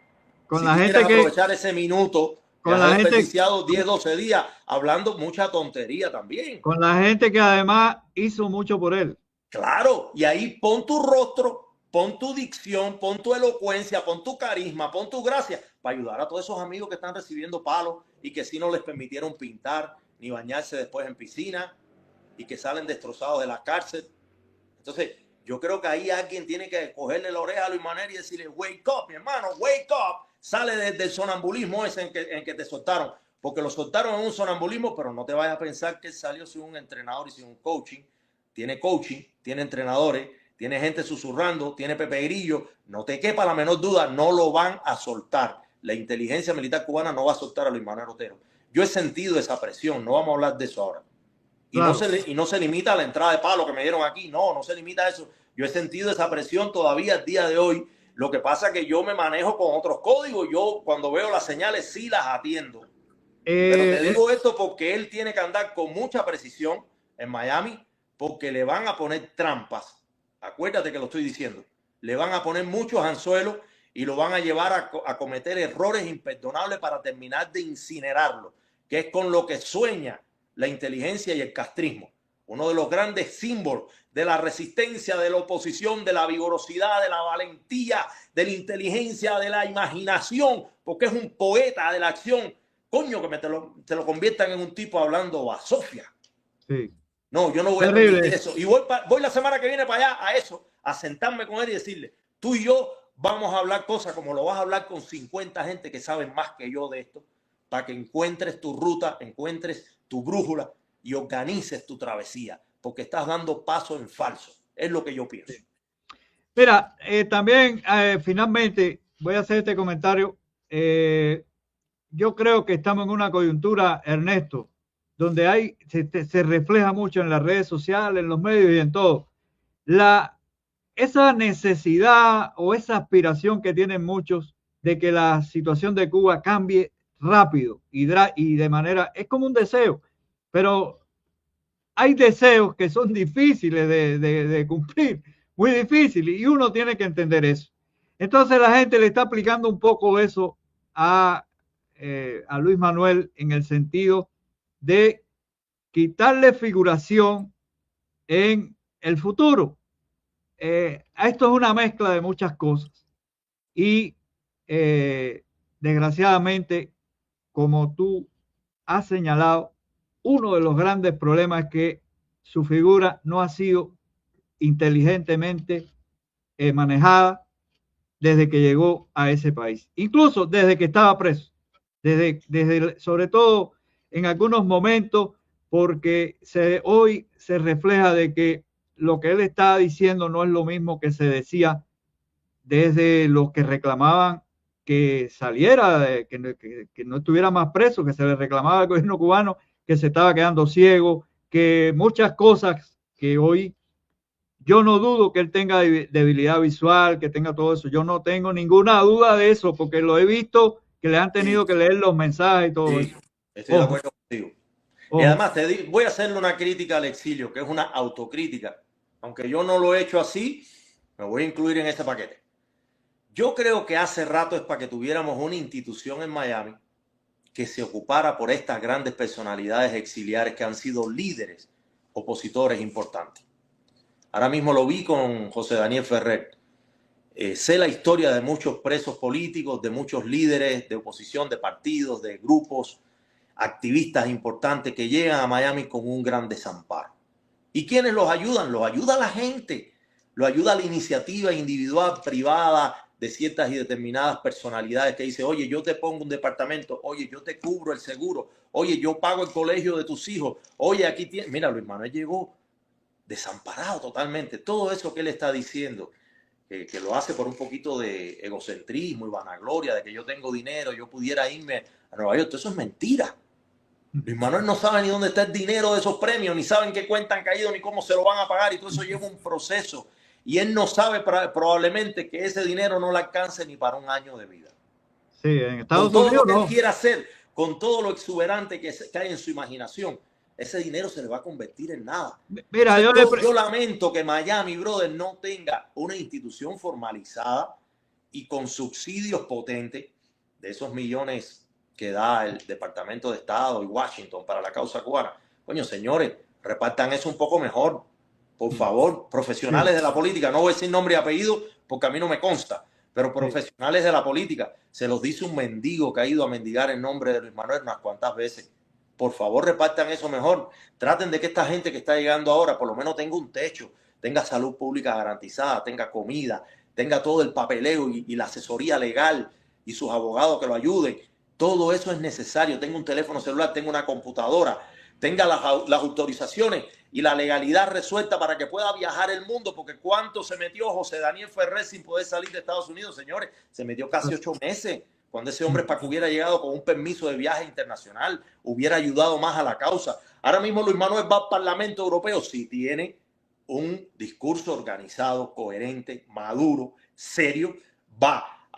Con si la gente que aprovechar ese minuto, con la gente 10, 12 días hablando mucha tontería también. Con la gente que además hizo mucho por él. Claro, y ahí pon tu rostro, pon tu dicción, pon tu elocuencia, pon tu carisma, pon tu gracia para ayudar a todos esos amigos que están recibiendo palos y que sí no les permitieron pintar ni bañarse después en piscina y que salen destrozados de la cárcel. Entonces, yo creo que ahí alguien tiene que cogerle la oreja a Luis Manuel y decirle, wake up, mi hermano, wake up. Sale del sonambulismo ese en que te soltaron, porque lo soltaron en un sonambulismo, pero no te vayas a pensar que él salió sin un entrenador y sin un coaching. Tiene coaching, tiene entrenadores, tiene gente susurrando, tiene Pepe Grillo. No te quepa la menor duda, no lo van a soltar. La inteligencia militar cubana no va a soltar a Luis Manuel Otero. Yo he sentido esa presión, no vamos a hablar de eso ahora. Y, claro, no se limita a la entrada de palo que me dieron aquí, no se limita a eso. Yo he sentido esa presión todavía al día de hoy. Lo que pasa es que yo me manejo con otros códigos. Yo cuando veo las señales sí las atiendo. Pero te digo esto porque él tiene que andar con mucha precisión en Miami porque le van a poner trampas. Acuérdate que lo estoy diciendo. Le van a poner muchos anzuelos y lo van a llevar a cometer errores imperdonables para terminar de incinerarlo, que es con lo que sueña la inteligencia y el castrismo. uno de los grandes símbolos de la resistencia, de la oposición, de la vigorosidad, de la valentía, de la inteligencia, de la imaginación, porque es un poeta de la acción. Coño, que te lo conviertan en un tipo hablando basofia. Sí. No, yo no voy a permitir eso. Y voy la semana que viene para allá a eso, a sentarme con él y decirle, tú y yo vamos a hablar cosas como lo vas a hablar con 50 gente que saben más que yo de esto, para que encuentres tu ruta, encuentres tu brújula y organices tu travesía, porque estás dando paso en falso. Es lo que yo pienso. Sí. Mira, también finalmente voy a hacer este comentario. Yo creo que estamos en una coyuntura, Ernesto, donde se refleja mucho en las redes sociales, en los medios y en todo. Esa necesidad o esa aspiración que tienen muchos de que la situación de Cuba cambie rápido y de manera, es como un deseo, pero hay deseos que son difíciles de cumplir, muy difíciles, y uno tiene que entender eso. Entonces la gente le está aplicando un poco eso a Luis Manuel en el sentido de quitarle figuración en el futuro. Esto es una mezcla de muchas cosas y desgraciadamente, como tú has señalado, uno de los grandes problemas es que su figura no ha sido inteligentemente manejada desde que llegó a ese país, incluso desde que estaba preso, sobre todo en algunos momentos, porque hoy se refleja de que lo que él está diciendo no es lo mismo que se decía desde los que reclamaban que saliera, que no estuviera más preso, que se le reclamaba al gobierno cubano que se estaba quedando ciego, que muchas cosas que hoy yo no dudo que él tenga debilidad visual, que tenga todo eso. Yo no tengo ninguna duda de eso, porque lo he visto que le han tenido que leer los mensajes y todo eso. Estoy de acuerdo contigo. Y además voy a hacerle una crítica al exilio, que es una autocrítica. Aunque yo no lo he hecho así, me voy a incluir en este paquete. Yo creo que hace rato es para que tuviéramos una institución en Miami que se ocupara por estas grandes personalidades exiliares que han sido líderes opositores importantes. Ahora mismo lo vi con José Daniel Ferrer. Sé la historia de muchos presos políticos, de muchos líderes de oposición, de partidos, de grupos, activistas importantes que llegan a Miami con un gran desamparo. ¿Y quiénes los ayudan? Los ayuda la gente, lo ayuda la iniciativa individual, privada, de ciertas y determinadas personalidades que dice, oye, yo te pongo un departamento, oye, yo te cubro el seguro, oye, yo pago el colegio de tus hijos, oye, aquí tienes... Mira, Luis Manuel llegó desamparado totalmente. Todo eso que él está diciendo, que lo hace por un poquito de egocentrismo y vanagloria, de que yo tengo dinero, yo pudiera irme a Nueva York, todo eso es mentira. Luis Manuel no sabe ni dónde está el dinero de esos premios, ni saben qué cuenta han caído, ni cómo se lo van a pagar, y todo eso lleva un proceso. Y él no sabe probablemente que ese dinero no le alcance ni para un año de vida. Sí, en Estados Unidos, Unidos todo lo que él quiera hacer, con todo lo exuberante que hay en su imaginación, ese dinero se le va a convertir en nada. Mira, yo lamento que Miami, brother, no tenga una institución formalizada y con subsidios potentes de esos millones que da el Departamento de Estado y Washington para la causa cubana. Coño, señores, repartan eso un poco mejor. Por favor, profesionales de la política, no voy a decir nombre y apellido porque a mí no me consta, pero profesionales de la política, se los dice un mendigo que ha ido a mendigar en nombre de Luis Manuel unas cuantas veces. Por favor, repartan eso mejor. Traten de que esta gente que está llegando ahora por lo menos tenga un techo, tenga salud pública garantizada, tenga comida, tenga todo el papeleo y la asesoría legal y sus abogados que lo ayuden. Todo eso es necesario. Tenga un teléfono celular, tenga una computadora, tenga las autorizaciones y la legalidad resuelta para que pueda viajar el mundo, porque ¿cuánto se metió José Daniel Ferrer sin poder salir de Estados Unidos, señores? Se metió casi 8 meses. Cuando ese hombre, para que hubiera llegado con un permiso de viaje internacional, hubiera ayudado más a la causa. Ahora mismo Luis Manuel va al Parlamento Europeo, si tiene un discurso organizado, coherente, maduro, serio, va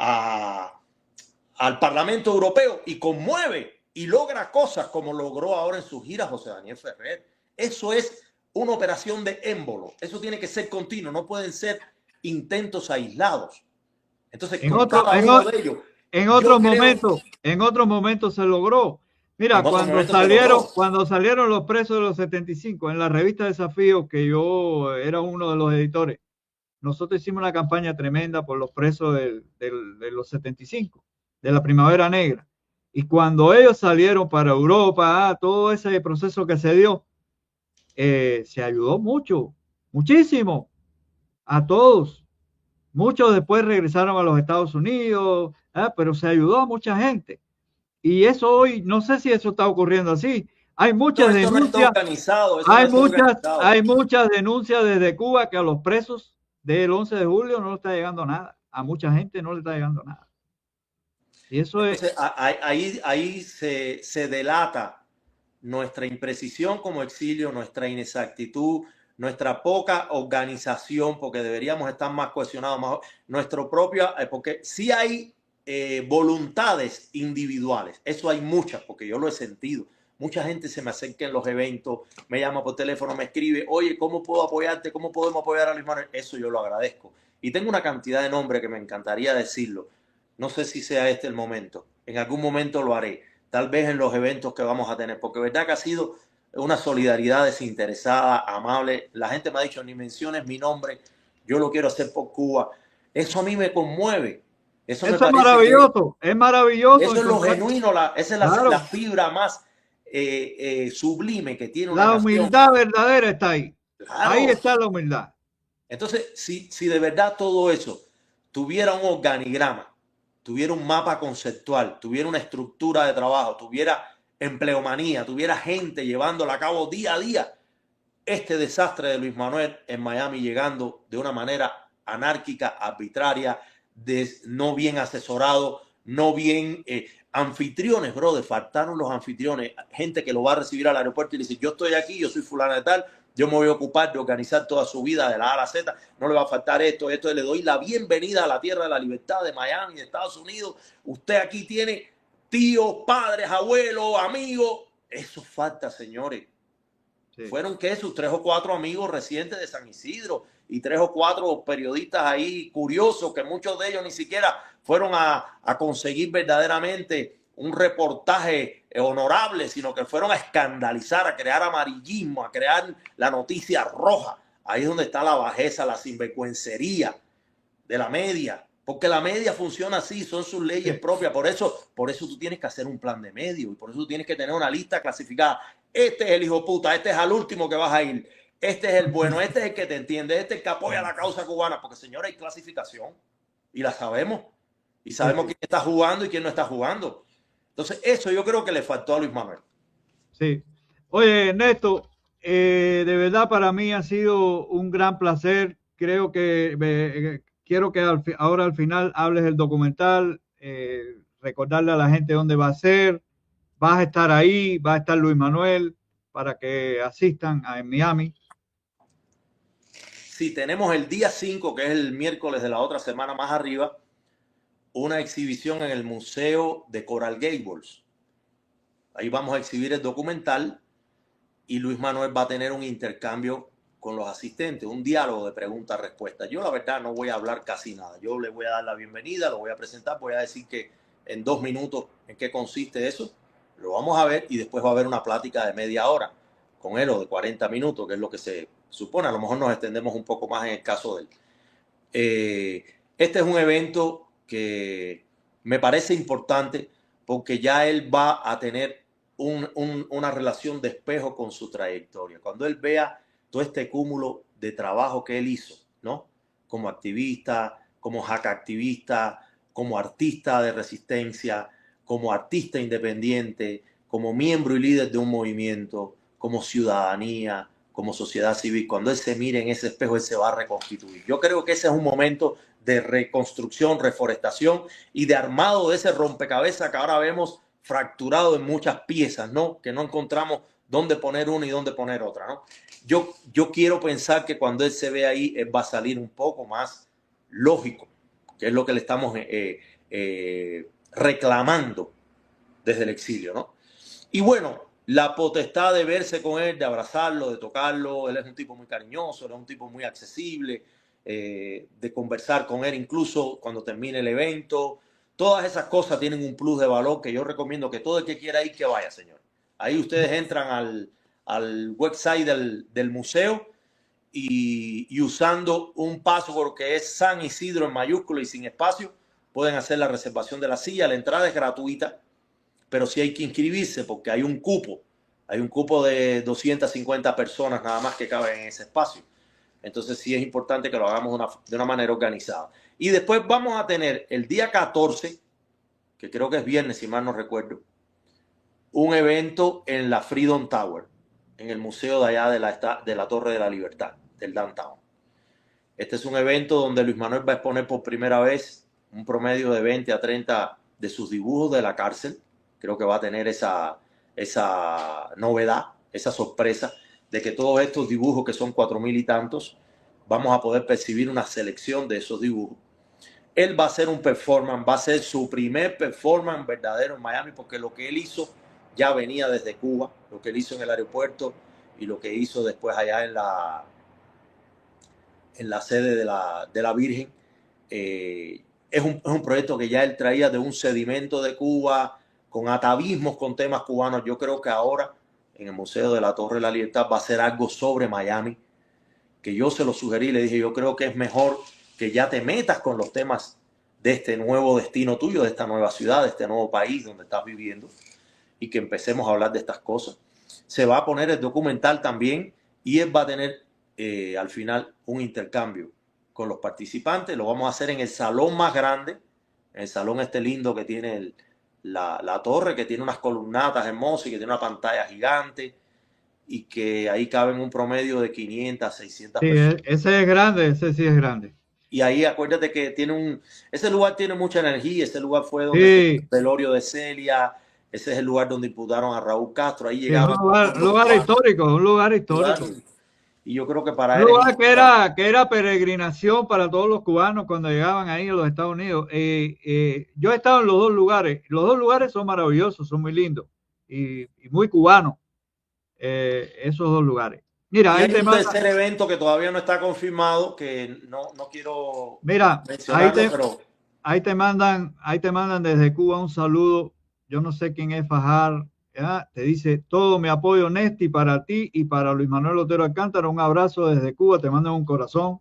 al Parlamento Europeo y conmueve y logra cosas como logró ahora en su gira José Daniel Ferrer. Eso es una operación de émbolo. Eso tiene que ser continuo, no pueden ser intentos aislados. Entonces, en otros momentos se logró. Mira, En otro momento se logró. cuando salieron los presos de los 75 en la revista Desafío, que yo era uno de los editores, nosotros hicimos una campaña tremenda por los presos de los 75, de la Primavera Negra. Y cuando ellos salieron para Europa, todo ese proceso que se dio, se ayudó mucho, muchísimo, a todos. Muchos después regresaron a los Estados Unidos, pero se ayudó a mucha gente. Y eso hoy, no sé si eso está ocurriendo así. Hay No, muchas eso no está denuncias, organizado, eso no está hay organizado. muchas denuncias desde Cuba que a los presos del 11 de julio no le está llegando nada. A mucha gente no le está llegando nada. Y eso es, Entonces, ahí se delata nuestra imprecisión como exilio, nuestra inexactitud, nuestra poca organización, porque deberíamos estar más cohesionados, más, nuestro propio, porque sí hay voluntades individuales, eso hay muchas, porque yo lo he sentido. Mucha gente se me acerca en los eventos, me llama por teléfono, me escribe, oye, ¿cómo puedo apoyarte? ¿Cómo podemos apoyar a Luis Manuel? Eso yo lo agradezco. Y tengo una cantidad de nombres que me encantaría decirlo. No sé si sea este el momento. En algún momento lo haré. Tal vez en los eventos que vamos a tener. Porque verdad que ha sido una solidaridad desinteresada, amable. La gente me ha dicho, ni menciones mi nombre. Yo lo quiero hacer por Cuba. Eso a mí me conmueve. Eso me parece que es maravilloso eso es lo encontrar, genuino. Esa es la claro, fibra más sublime que tiene una la nación. humildad verdadera está ahí. Ahí Claro. está la humildad. Entonces, si de verdad todo eso tuviera un organigrama, tuviera un mapa conceptual, tuviera una estructura de trabajo, tuviera empleomanía, tuviera gente llevándola a cabo día a día, este desastre de Luis Manuel en Miami llegando de una manera anárquica, arbitraria, no bien asesorado, no bien anfitriones, brother, faltaron los anfitriones, gente que lo va a recibir al aeropuerto y le dice, yo estoy aquí, yo soy fulana de tal, yo me voy a ocupar de organizar toda su vida de la A a la Z, no le va a faltar esto, esto, le doy la bienvenida a la tierra de la libertad de Miami, de Estados Unidos, usted aquí tiene tíos, padres, abuelos, amigos, eso falta, señores. Sí. Fueron que sus 3 o 4 amigos recientes de San Isidro y 3 o 4 periodistas ahí curiosos que muchos de ellos ni siquiera fueron a conseguir verdaderamente un reportaje honorable, sino que fueron a escandalizar, a crear amarillismo, a crear la noticia roja. Ahí es donde está la bajeza, la sinvergüencería de la media, porque la media funciona así, son sus leyes Sí. propias, por eso tú tienes que hacer un plan de medio y por eso tú tienes que tener una lista clasificada. Este es el hijo puta, este es al último que vas a ir, este es el bueno, este es el que te entiende, este es el que apoya la causa cubana, porque señora, hay clasificación y la sabemos y Sí, sabemos sí, quién está jugando y quién no está jugando. Entonces, eso yo creo que le faltó a Luis Manuel. sí. Oye, Ernesto, de verdad para mí ha sido un gran placer. Creo que quiero que ahora al final hables del documental, recordarle a la gente dónde va a ser. Vas a estar ahí, va a estar Luis Manuel para que asistan en Miami. Si tenemos el día 5, que es el miércoles de la otra semana más arriba, una exhibición en el Museo de Coral Gables. Ahí vamos a exhibir el documental y Luis Manuel va a tener un intercambio con los asistentes, un diálogo de preguntas-respuestas. Yo la verdad no voy a hablar casi nada. Yo le voy a dar la bienvenida, lo voy a presentar, voy a decir que en 2 minutos en qué consiste eso. Lo vamos a ver y después va a haber una plática de media hora con él o de 40 minutos, que es lo que se supone. A lo mejor nos extendemos un poco más en el caso de él. Este es un evento que me parece importante porque ya él va a tener una relación de espejo con su trayectoria. Cuando él vea todo este cúmulo de trabajo que él hizo, ¿no? Como activista, como hackactivista, como artista de resistencia, como artista independiente, como miembro y líder de un movimiento, como ciudadanía, como sociedad civil. Cuando él se mire en ese espejo, él se va a reconstituir. Yo creo que ese es un momento de reconstrucción, reforestación y de armado de ese rompecabezas que ahora vemos fracturado en muchas piezas, ¿no? Que no encontramos dónde poner una y dónde poner otra, ¿no? Yo quiero pensar que cuando él se ve ahí, él va a salir un poco más lógico, que es lo que le estamos reclamando desde el exilio, ¿no? Y bueno, la potestad de verse con él, de abrazarlo, de tocarlo, él es un tipo muy cariñoso, él es un tipo muy accesible, de conversar con él incluso cuando termine el evento, Todas esas cosas tienen un plus de valor que yo recomiendo que todo el que quiera ir, que vaya, señor. Ahí ustedes entran al website del museo y usando un password que es San Isidro en mayúscula y sin espacio, pueden hacer la reservación de la silla. La entrada es gratuita, pero sí hay que inscribirse porque hay un cupo. Hay un cupo de 250 personas nada más que caben en ese espacio. Entonces sí es importante que lo hagamos de una manera organizada. Y después vamos a tener el día 14, que creo que es viernes, si mal no recuerdo, un evento en la Freedom Tower, en el museo de allá de la Torre de la Libertad, del downtown. Este es un evento donde Luis Manuel va a exponer por primera vez un promedio de 20 a 30 de sus dibujos de la cárcel. Creo que va a tener esa novedad, esa sorpresa de que todos estos dibujos, que son 4,000 y tantos, vamos a poder percibir una selección de esos dibujos. Él va a hacer un performance, va a ser su primer performance verdadero en Miami, porque lo que él hizo ya venía desde Cuba, lo que él hizo en el aeropuerto y lo que hizo después allá en la sede de la Virgen. Es un proyecto que ya él traía de un sedimento de Cuba, con atavismos con temas cubanos. Yo creo que ahora en el Museo de la Torre de la Libertad va a ser algo sobre Miami, que yo se lo sugerí, le dije, yo creo que es mejor que ya te metas con los temas de este nuevo destino tuyo, de esta nueva ciudad, de este nuevo país donde estás viviendo, y que empecemos a hablar de estas cosas. Se va a poner el documental también, y él va a tener al final un intercambio con los participantes. Lo vamos a hacer en el salón más grande, en el salón este lindo que tiene la torre, que tiene unas columnatas hermosas y que tiene una pantalla gigante, y que ahí caben un promedio de 500, 600 Sí, personas. ese es grande, ese sí es grande. Y ahí acuérdate que ese lugar tiene mucha energía. Ese lugar fue donde se hizo Sí, el velorio de Celia. Ese es el lugar donde imputaron a Raúl Castro. Ahí sí, es llegaban todos un los lugar cubanos. histórico, un lugar histórico. Y yo creo que Un para él es lugar importante. que era peregrinación para todos los cubanos cuando llegaban ahí a los Estados Unidos. Yo he estado en los dos lugares. Los dos lugares son maravillosos, son muy lindos y muy cubanos, esos dos lugares. Mira, Y ahí hay te un manda, tercer evento que todavía no está confirmado, que no quiero mira, mencionarlo, pero ahí te mandan desde Cuba un saludo. Yo no sé quién es Fajar. ¿Ya? Te dice todo mi apoyo, Nesti, para ti y para Luis Manuel Otero Alcántara. Un abrazo desde Cuba, te mandan un corazón.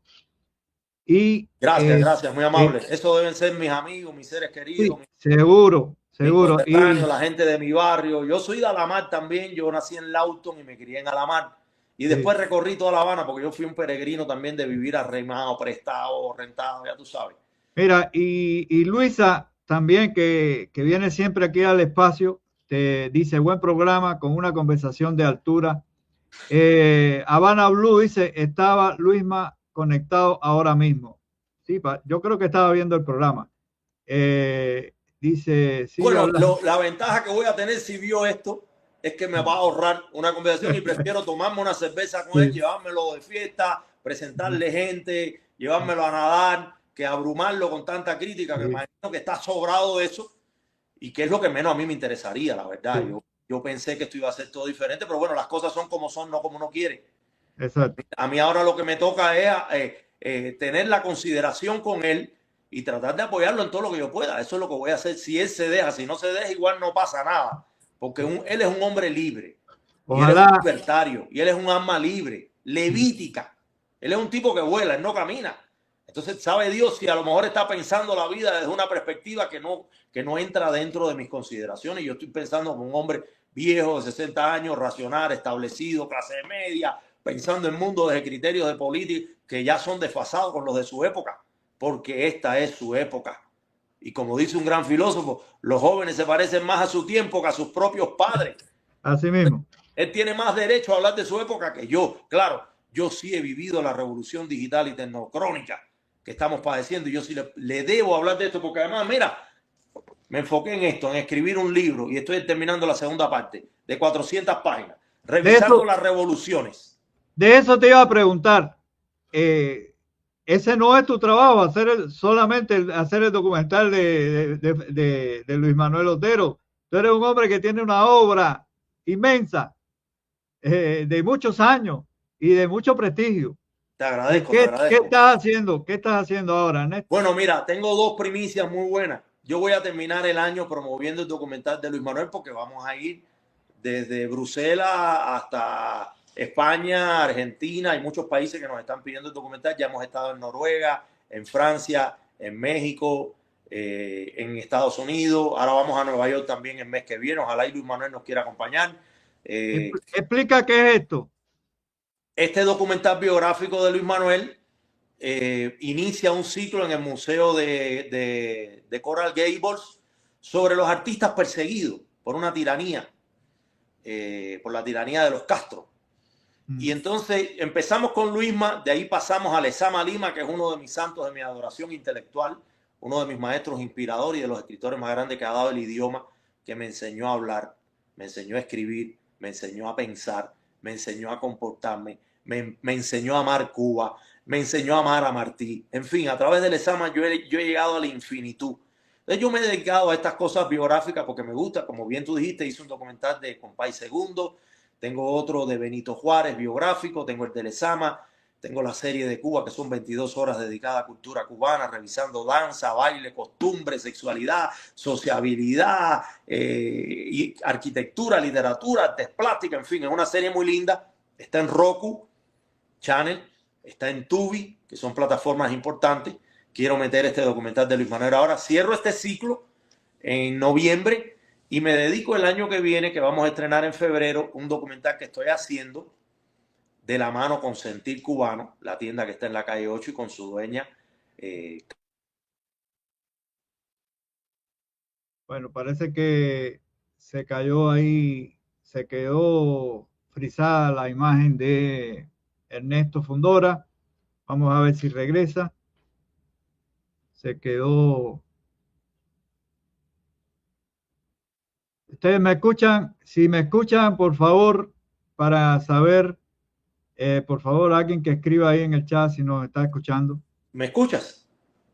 Y gracias, muy eh, amable. Eso deben ser mis amigos, mis seres queridos, sí, seguro, mis seguro. coterráneos, la gente de mi barrio. Yo soy de Alamar también. Yo nací en Lawton y me crié en Alamar. Y Sí. después recorrí toda La Habana, porque yo fui un peregrino también de vivir arrendado, prestado, rentado, ya tú sabes. Mira, y Luisa también, que viene siempre aquí al espacio, te dice buen programa con una conversación de altura. Habana Blue dice, estaba Luisma conectado ahora mismo. Sí, yo creo que estaba viendo el programa. Dice, sigue Bueno, hablando. la ventaja que voy a tener si vio esto es que me va a ahorrar una conversación, y prefiero tomarme una cerveza con él, Sí. llevármelo de fiesta, presentarle gente, llevármelo a nadar, que abrumarlo con tanta crítica, que Sí, imagino que está sobrado de eso, y que es lo que menos a mí me interesaría, la verdad. sí, Yo pensé que esto iba a ser todo diferente, pero bueno, las cosas son como son, no como uno quiere. exacto. A mí ahora lo que me toca es tener la consideración con él y tratar de apoyarlo en todo lo que yo pueda. Eso es lo que voy a hacer. Si él se deja, si no se deja, igual no pasa nada, porque él es un hombre libre, y él es un Ojalá. libertario, y él es un alma libre, levítica. Él es un tipo que vuela, él no camina. Entonces, sabe Dios si a lo mejor está pensando la vida desde una perspectiva que no entra dentro de mis consideraciones. Yo estoy pensando como un hombre viejo de 60 años, racional, establecido, clase media, pensando en mundo desde criterios de política que ya son desfasados con los de su época, porque esta es su época. Y como dice un gran filósofo, los jóvenes se parecen más a su tiempo que a sus propios padres. Así mismo. Él tiene más derecho a hablar de su época que yo. Claro, yo sí he vivido la revolución digital y tecnocrónica que estamos padeciendo, y yo sí le debo hablar de esto, porque además, mira, me enfoqué en esto, en escribir un libro, y estoy terminando la segunda parte de 400 páginas, De revisando eso, las revoluciones. de eso te iba a preguntar. Ese no es tu trabajo, solamente hacer el documental de Luis Manuel Otero. Tú eres un hombre que tiene una obra inmensa, de muchos años y de mucho prestigio. Te agradezco, te ¿Qué agradezco. estás haciendo? ¿Qué estás haciendo ahora, Ernesto? Bueno, mira, tengo dos primicias muy buenas. yo voy a terminar el año promoviendo el documental de Luis Manuel porque vamos a ir desde Bruselas hasta España, Argentina. Hay muchos países que nos están pidiendo el documental. Ya hemos estado en Noruega, en Francia, en México, en Estados Unidos. Ahora vamos a Nueva York también el mes que viene. Ojalá y Luis Manuel nos quiera acompañar. Explica qué es esto. Este documental biográfico de Luis Manuel inicia un ciclo en el Museo de Coral Gables sobre los artistas perseguidos por una tiranía, por la tiranía de los Castro. Y entonces empezamos con Luisma, de ahí pasamos a Lezama Lima, que es uno de mis santos de mi adoración intelectual, uno de mis maestros inspiradores y de los escritores más grandes que ha dado el idioma, que me enseñó a hablar, me enseñó a escribir, me enseñó a pensar, me enseñó a comportarme, me enseñó a amar Cuba, me enseñó a amar a Martí. En fin, a través de Lezama yo he llegado a la infinitud. Entonces yo me he dedicado a estas cosas biográficas porque me gusta, como bien tú dijiste, hice un documental de Compay Segundo, tengo otro de Benito Juárez biográfico, tengo el de Lezama, tengo la serie de Cuba que son 22 horas dedicadas a cultura cubana, revisando danza, baile, costumbre, sexualidad, sociabilidad, y arquitectura, literatura, artes plásticas, en fin, es una serie muy linda. Está en Roku Channel, está en Tubi, que son plataformas importantes. Quiero meter este documental de Luis Manuel ahora. Cierro este ciclo en noviembre y me dedico el año que viene, que vamos a estrenar en febrero, un documental que estoy haciendo de la mano con Sentir Cubano, la tienda que está en la calle 8 y con su dueña. Bueno, parece que se cayó ahí, se quedó frisada la imagen de Ernesto Fundora. Vamos a ver si regresa. Se quedó. Ustedes me escuchan, si me escuchan, por favor, para saber, por favor, alguien que escriba ahí en el chat si nos está escuchando. ¿Me escuchas?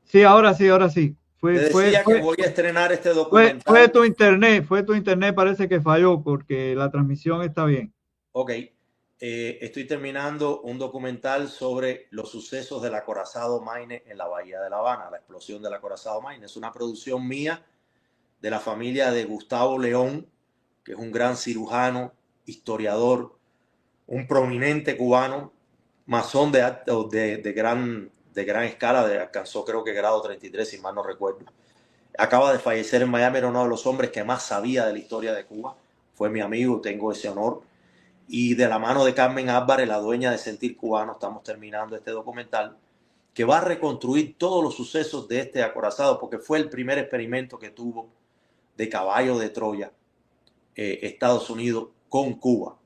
Sí, ahora sí, ahora sí. Te decía que voy a estrenar este documental. Fue tu internet, parece que falló porque la transmisión está bien. Ok, estoy terminando un documental sobre los sucesos del acorazado Maine en la Bahía de La Habana, la explosión del acorazado Maine. Es una producción mía de la familia de Gustavo León, que es un gran cirujano, historiador, un prominente cubano, masón de gran escala, alcanzó creo que grado 33, si mal no recuerdo. Acaba de fallecer en Miami, era uno de los hombres que más sabía de la historia de Cuba. Fue mi amigo, tengo ese honor. Y de la mano de Carmen Álvarez, la dueña de Sentir Cubano, estamos terminando este documental que va a reconstruir todos los sucesos de este acorazado, porque fue el primer experimento que tuvo de caballo de Troya Estados Unidos con Cuba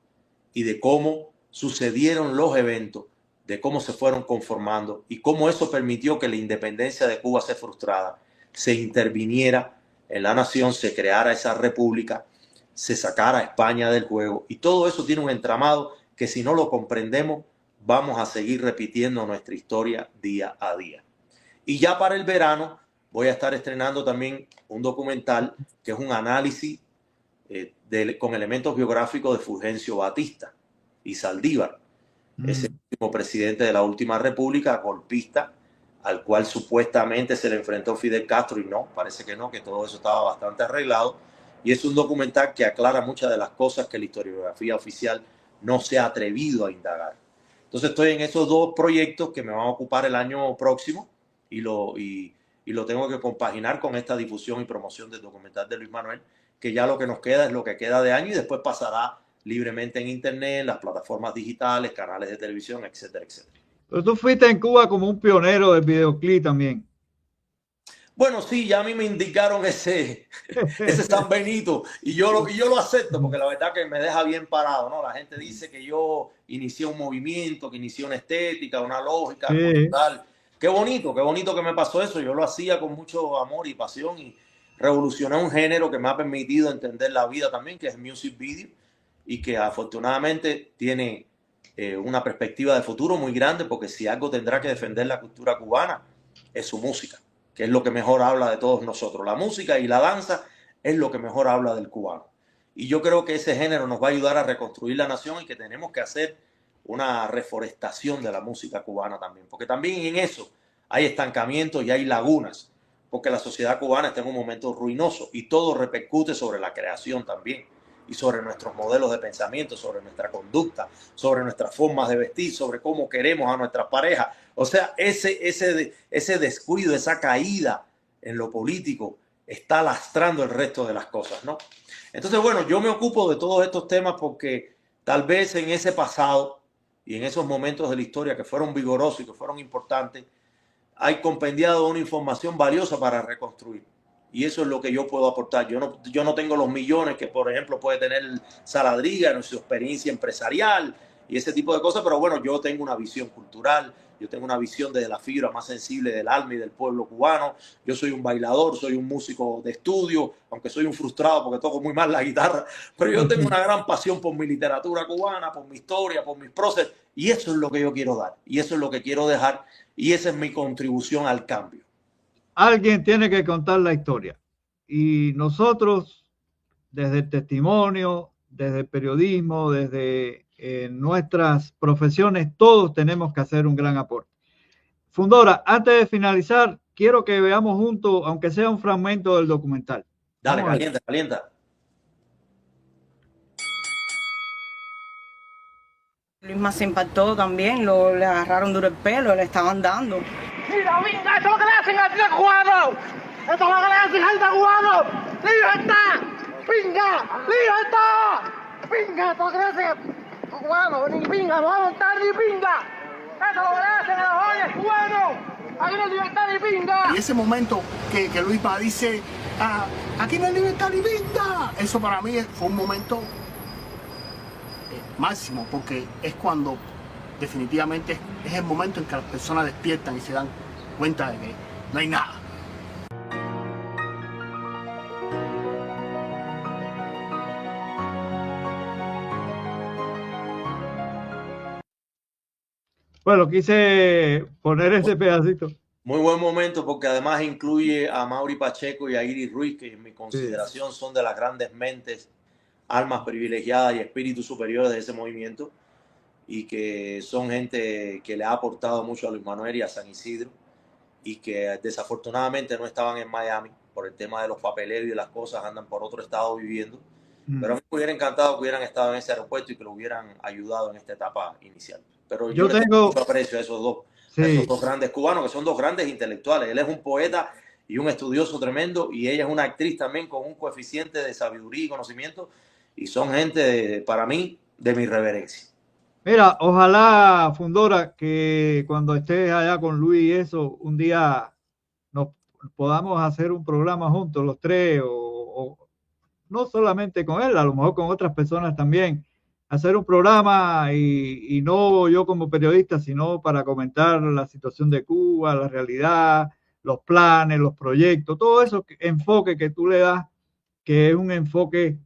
y de cómo sucedieron los eventos, de cómo se fueron conformando y cómo eso permitió que la independencia de Cuba se frustrara, se interviniera en la nación, se creara esa república, se sacara a España del juego, y todo eso tiene un entramado que si no lo comprendemos vamos a seguir repitiendo nuestra historia día a día. Y ya para el verano voy a estar estrenando también un documental que es un análisis con elementos biográficos de Fulgencio Batista y Saldívar, ese último presidente de la última república, golpista, al cual supuestamente se le enfrentó Fidel Castro, y no, parece que no, que todo eso estaba bastante arreglado. Y es un documental que aclara muchas de las cosas que la historiografía oficial no se ha atrevido a indagar. Entonces estoy en esos dos proyectos que me van a ocupar el año próximo y lo tengo que compaginar con esta difusión y promoción del documental de Luis Manuel, que ya lo que nos queda es lo que queda de año y después pasará libremente en internet, las plataformas digitales, canales de televisión, etcétera, etcétera. Pero tú fuiste en Cuba como un pionero del videoclip también. Bueno, sí, ya a mí me indicaron ese San Benito y yo lo acepto porque la verdad que me deja bien parado, ¿no? La gente dice que yo inicié un movimiento, que inicié una estética, una lógica cultural. Qué bonito que me pasó eso. Yo lo hacía con mucho amor y pasión y revolucioné un género que me ha permitido entender la vida también, que es music video, y que afortunadamente tiene una perspectiva de futuro muy grande, porque si algo tendrá que defender la cultura cubana es su música, que es lo que mejor habla de todos nosotros. La música y la danza es lo que mejor habla del cubano. Y yo creo que ese género nos va a ayudar a reconstruir la nación y que tenemos que hacer una reforestación de la música cubana también, porque también en eso hay estancamientos y hay lagunas. porque la sociedad cubana está en un momento ruinoso y todo repercute sobre la creación también y sobre nuestros modelos de pensamiento, sobre nuestra conducta, sobre nuestras formas de vestir, sobre cómo queremos a nuestras parejas. O sea, ese descuido, esa caída en lo político está lastrando el resto de las cosas, ¿no? Entonces, bueno, yo me ocupo de todos estos temas porque tal vez en ese pasado y en esos momentos de la historia que fueron vigorosos y que fueron importantes, hay compendiado una información valiosa para reconstruir. Y eso es lo que yo puedo aportar. Yo no tengo los millones que, por ejemplo, puede tener Saladriga en su experiencia empresarial y ese tipo de cosas, pero bueno, yo tengo una visión cultural, yo tengo una visión desde la fibra más sensible del alma y del pueblo cubano. Yo soy un bailador, soy un músico de estudio, aunque soy un frustrado porque toco muy mal la guitarra, pero yo tengo una gran pasión por mi literatura cubana, por mi historia, por mis próceres, y eso es lo que yo quiero dar, y eso es lo que quiero dejar, y esa es mi contribución al cambio. Alguien tiene que contar la historia. Y nosotros, desde el testimonio, desde el periodismo, desde nuestras profesiones, todos tenemos que hacer un gran aporte. Fundora, antes de finalizar, quiero que veamos juntos, aunque sea un fragmento del documental. Dale, calienta, calienta. Luisma se impactó también, le agarraron duro el pelo, le estaban dando. ¡Mira, venga! ¡Esto es lo que le hacen al tío cubano! ¡Esto es lo que le hacen al tío cubano! ¡Libertad! ¡Pinga! ¡Libertad! ¡Pinga! ¡Esto es lo que le hacen al cubano! ¡Ni pinga! ¡No va a montar ni pinga! ¡Esto es lo que le hacen a los jóvenes cubanos! ¡Aquí no hay libertad ni pinga! Y ese momento que Luisma dice, aquí no hay libertad ni pinga, eso para mí fue un momento máximo, porque es cuando definitivamente es el momento en que las personas despiertan y se dan cuenta de que no hay nada. Bueno, quise poner ese pedacito. Muy buen momento porque además incluye a Mauri Pacheco y a Iris Ruiz, que en mi consideración son de las grandes mentes, almas privilegiadas y espíritus superiores de ese movimiento, y que son gente que le ha aportado mucho a Luis Manuel y a San Isidro, y que desafortunadamente no estaban en Miami por el tema de los papeleos y de las cosas, andan por otro estado viviendo. Pero a mí me hubiera encantado que hubieran estado en ese aeropuerto y que lo hubieran ayudado en esta etapa inicial. Pero yo le tengo mucho aprecio a esos dos grandes cubanos, que son dos grandes intelectuales. Él es un poeta y un estudioso tremendo, y ella es una actriz también con un coeficiente de sabiduría y conocimiento, y son gente, para mí, de mi reverencia. Mira, ojalá, Fundora, que cuando estés allá con Luis y eso, un día nos podamos hacer un programa juntos, los tres, o no solamente con él, a lo mejor con otras personas también, hacer un programa y no yo como periodista, sino para comentar la situación de Cuba, la realidad, los planes, los proyectos, todo eso enfoque que tú le das, que es un enfoque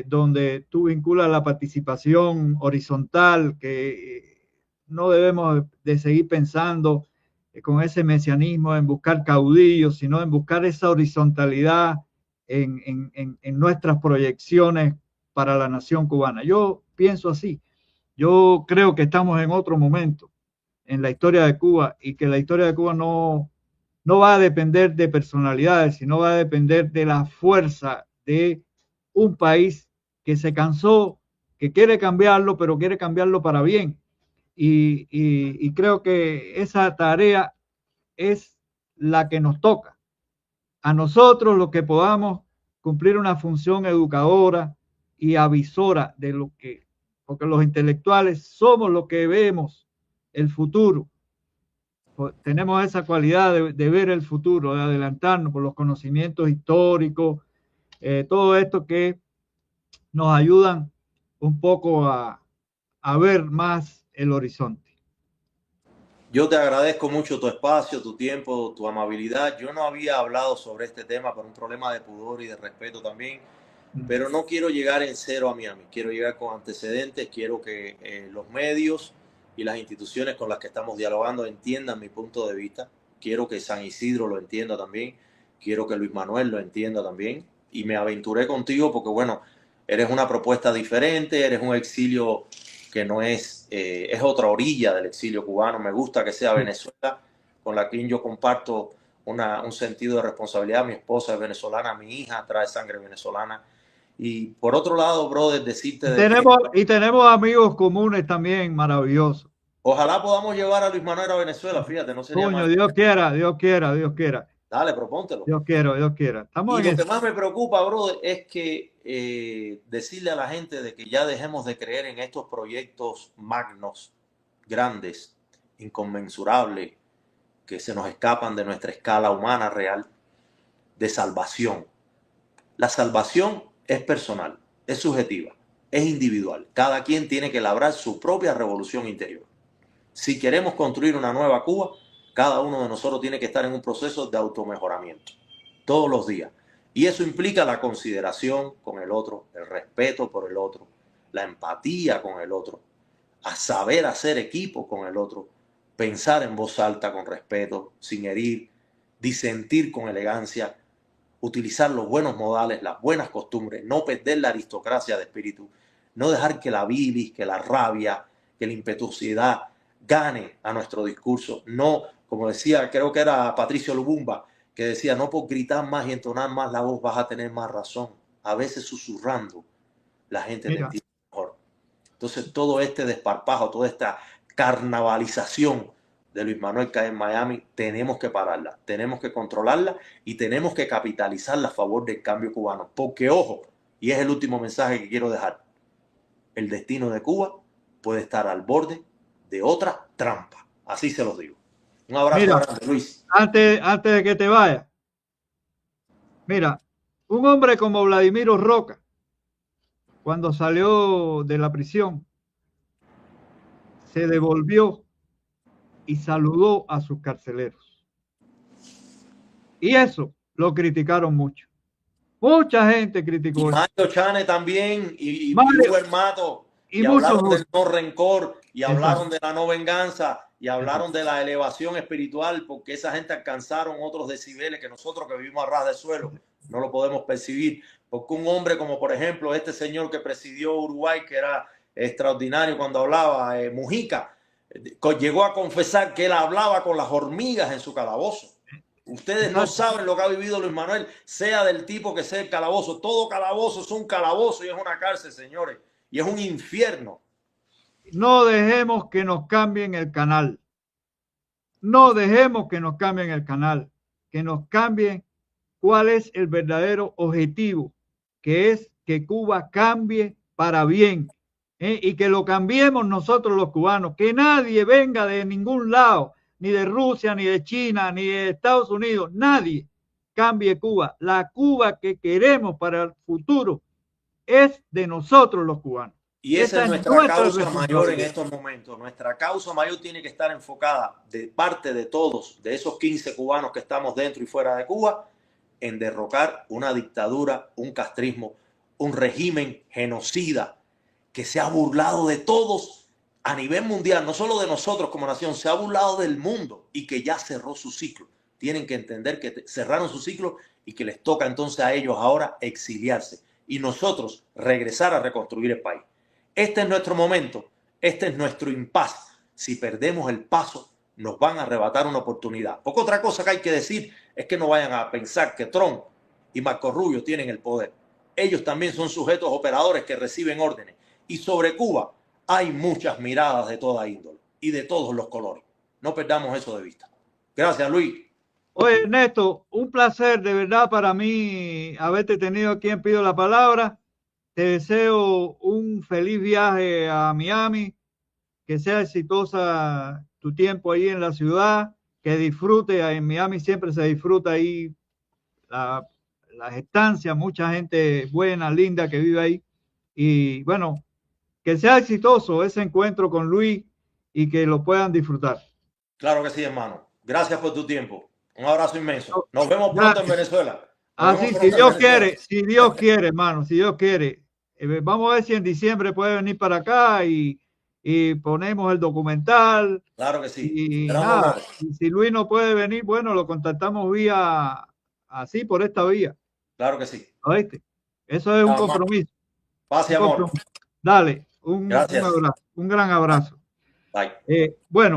donde tú vinculas la participación horizontal, que no debemos de seguir pensando con ese mesianismo en buscar caudillos, sino en buscar esa horizontalidad en nuestras proyecciones para la nación cubana. Yo pienso así. Yo creo que estamos en otro momento en la historia de Cuba, y que la historia de Cuba no va a depender de personalidades, sino va a depender de la fuerza de un país que se cansó, que quiere cambiarlo, pero quiere cambiarlo para bien. Y creo que esa tarea es la que nos toca. A nosotros, los que podamos cumplir una función educadora y avisora de lo que, porque los intelectuales somos los que vemos el futuro. Tenemos esa cualidad de ver el futuro, de adelantarnos por los conocimientos históricos, todo esto que nos ayudan un poco a ver más el horizonte. Yo te agradezco mucho tu espacio, tu tiempo, tu amabilidad. Yo no había hablado sobre este tema por un problema de pudor y de respeto también, pero no quiero llegar en cero a Miami. Quiero llegar con antecedentes, quiero que los medios y las instituciones con las que estamos dialogando entiendan mi punto de vista. Quiero que San Isidro lo entienda también. Quiero que Luis Manuel lo entienda también. Y me aventuré contigo porque, bueno, eres una propuesta diferente, eres un exilio que no es otra orilla del exilio cubano. Me gusta que sea Venezuela, con la que yo comparto un sentido de responsabilidad. Mi esposa es venezolana, mi hija trae sangre venezolana. Y por otro lado, brother, decirte y tenemos amigos comunes también maravillosos. Ojalá podamos llevar a Luis Manuel a Venezuela, fíjate, no sería mal. Dios quiera, Dios quiera, Dios quiera. Dale, propóntelo. Dios quiera, Dios quiera. Estamos y lo que más me preocupa, brother, es que decirle a la gente de que ya dejemos de creer en estos proyectos magnos, grandes, inconmensurables, que se nos escapan de nuestra escala humana real, de salvación. La salvación es personal, es subjetiva, es individual. Cada quien tiene que labrar su propia revolución interior. Si queremos construir una nueva Cuba, cada uno de nosotros tiene que estar en un proceso de automejoramiento todos los días. Y eso implica la consideración con el otro, el respeto por el otro, la empatía con el otro, a saber hacer equipo con el otro, pensar en voz alta con respeto, sin herir, disentir con elegancia, utilizar los buenos modales, las buenas costumbres, no perder la aristocracia de espíritu, no dejar que la bilis, que la rabia, que la impetuosidad gane a nuestro discurso. No, como decía, creo que era Patricio Lubumba, que decía, no por gritar más y entonar más la voz vas a tener más razón. A veces susurrando la gente te entiende mejor. Entonces todo este desparpajo, toda esta carnavalización de Luis Manuel que hay en Miami, tenemos que pararla, tenemos que controlarla y tenemos que capitalizarla a favor del cambio cubano. Porque, ojo, y es el último mensaje que quiero dejar, el destino de Cuba puede estar al borde de otra trampa. Así se los digo. Un abrazo grande, Luis. Antes de que te vaya, mira, un hombre como Vladimiro Roca, cuando salió de la prisión, se devolvió y saludó a sus carceleros. Y eso lo criticaron mucho. Mucha gente criticó. Y Mario Chane también, y Wilber Mato, y hablaron del no rencor, y hablaron de la no venganza, y hablaron de la elevación espiritual, porque esa gente alcanzaron otros decibeles que nosotros que vivimos a ras de suelo no lo podemos percibir. Porque un hombre como, por ejemplo, este señor que presidió Uruguay, que era extraordinario cuando hablaba, Mujica, llegó a confesar que él hablaba con las hormigas en su calabozo. Ustedes no saben lo que ha vivido Luis Manuel, sea del tipo que sea el calabozo. Todo calabozo es un calabozo y es una cárcel, señores. Y es un infierno. No dejemos que nos cambien el canal. No dejemos que nos cambien el canal. Que nos cambien cuál es el verdadero objetivo, que es que Cuba cambie para bien. Y que lo cambiemos nosotros los cubanos. Que nadie venga de ningún lado, ni de Rusia, ni de China, ni de Estados Unidos. Nadie cambie Cuba. La Cuba que queremos para el futuro es de nosotros los cubanos. Y esa es nuestra causa mayor en estos momentos. Nuestra causa mayor tiene que estar enfocada de parte de todos, de esos 15 cubanos que estamos dentro y fuera de Cuba, en derrocar una dictadura, un castrismo, un régimen genocida que se ha burlado de todos a nivel mundial, no solo de nosotros como nación, se ha burlado del mundo y que ya cerró su ciclo. Tienen que entender que cerraron su ciclo y que les toca entonces a ellos ahora exiliarse y nosotros regresar a reconstruir el país. Este es nuestro momento, este es nuestro impas. Si perdemos el paso, nos van a arrebatar una oportunidad. Porque otra cosa que hay que decir es que no vayan a pensar que Trump y Marco Rubio tienen el poder. Ellos también son sujetos operadores que reciben órdenes. Y sobre Cuba hay muchas miradas de toda índole y de todos los colores. No perdamos eso de vista. Gracias, Luis. Oye, Ernesto, un placer de verdad para mí haberte tenido aquí en Pido la Palabra. Te deseo un feliz viaje a Miami, que sea exitosa tu tiempo ahí en la ciudad, que disfrute. En Miami siempre se disfruta ahí las estancias, mucha gente buena, linda que vive ahí. Y bueno, que sea exitoso ese encuentro con Luis y que lo puedan disfrutar. Claro que sí, hermano. Gracias por tu tiempo. Un abrazo inmenso. Nos vemos pronto en Venezuela. Así, si Dios quiere, hermano, si Dios quiere. Vamos a ver si en diciembre puede venir para acá y ponemos el documental. Claro que sí. Y si Luis no puede venir, bueno, lo contactamos así por esta vía. Claro que sí. ¿Oíste? Eso es un compromiso. Paz y amor. Dale, un abrazo, un gran abrazo. Bye. Bueno.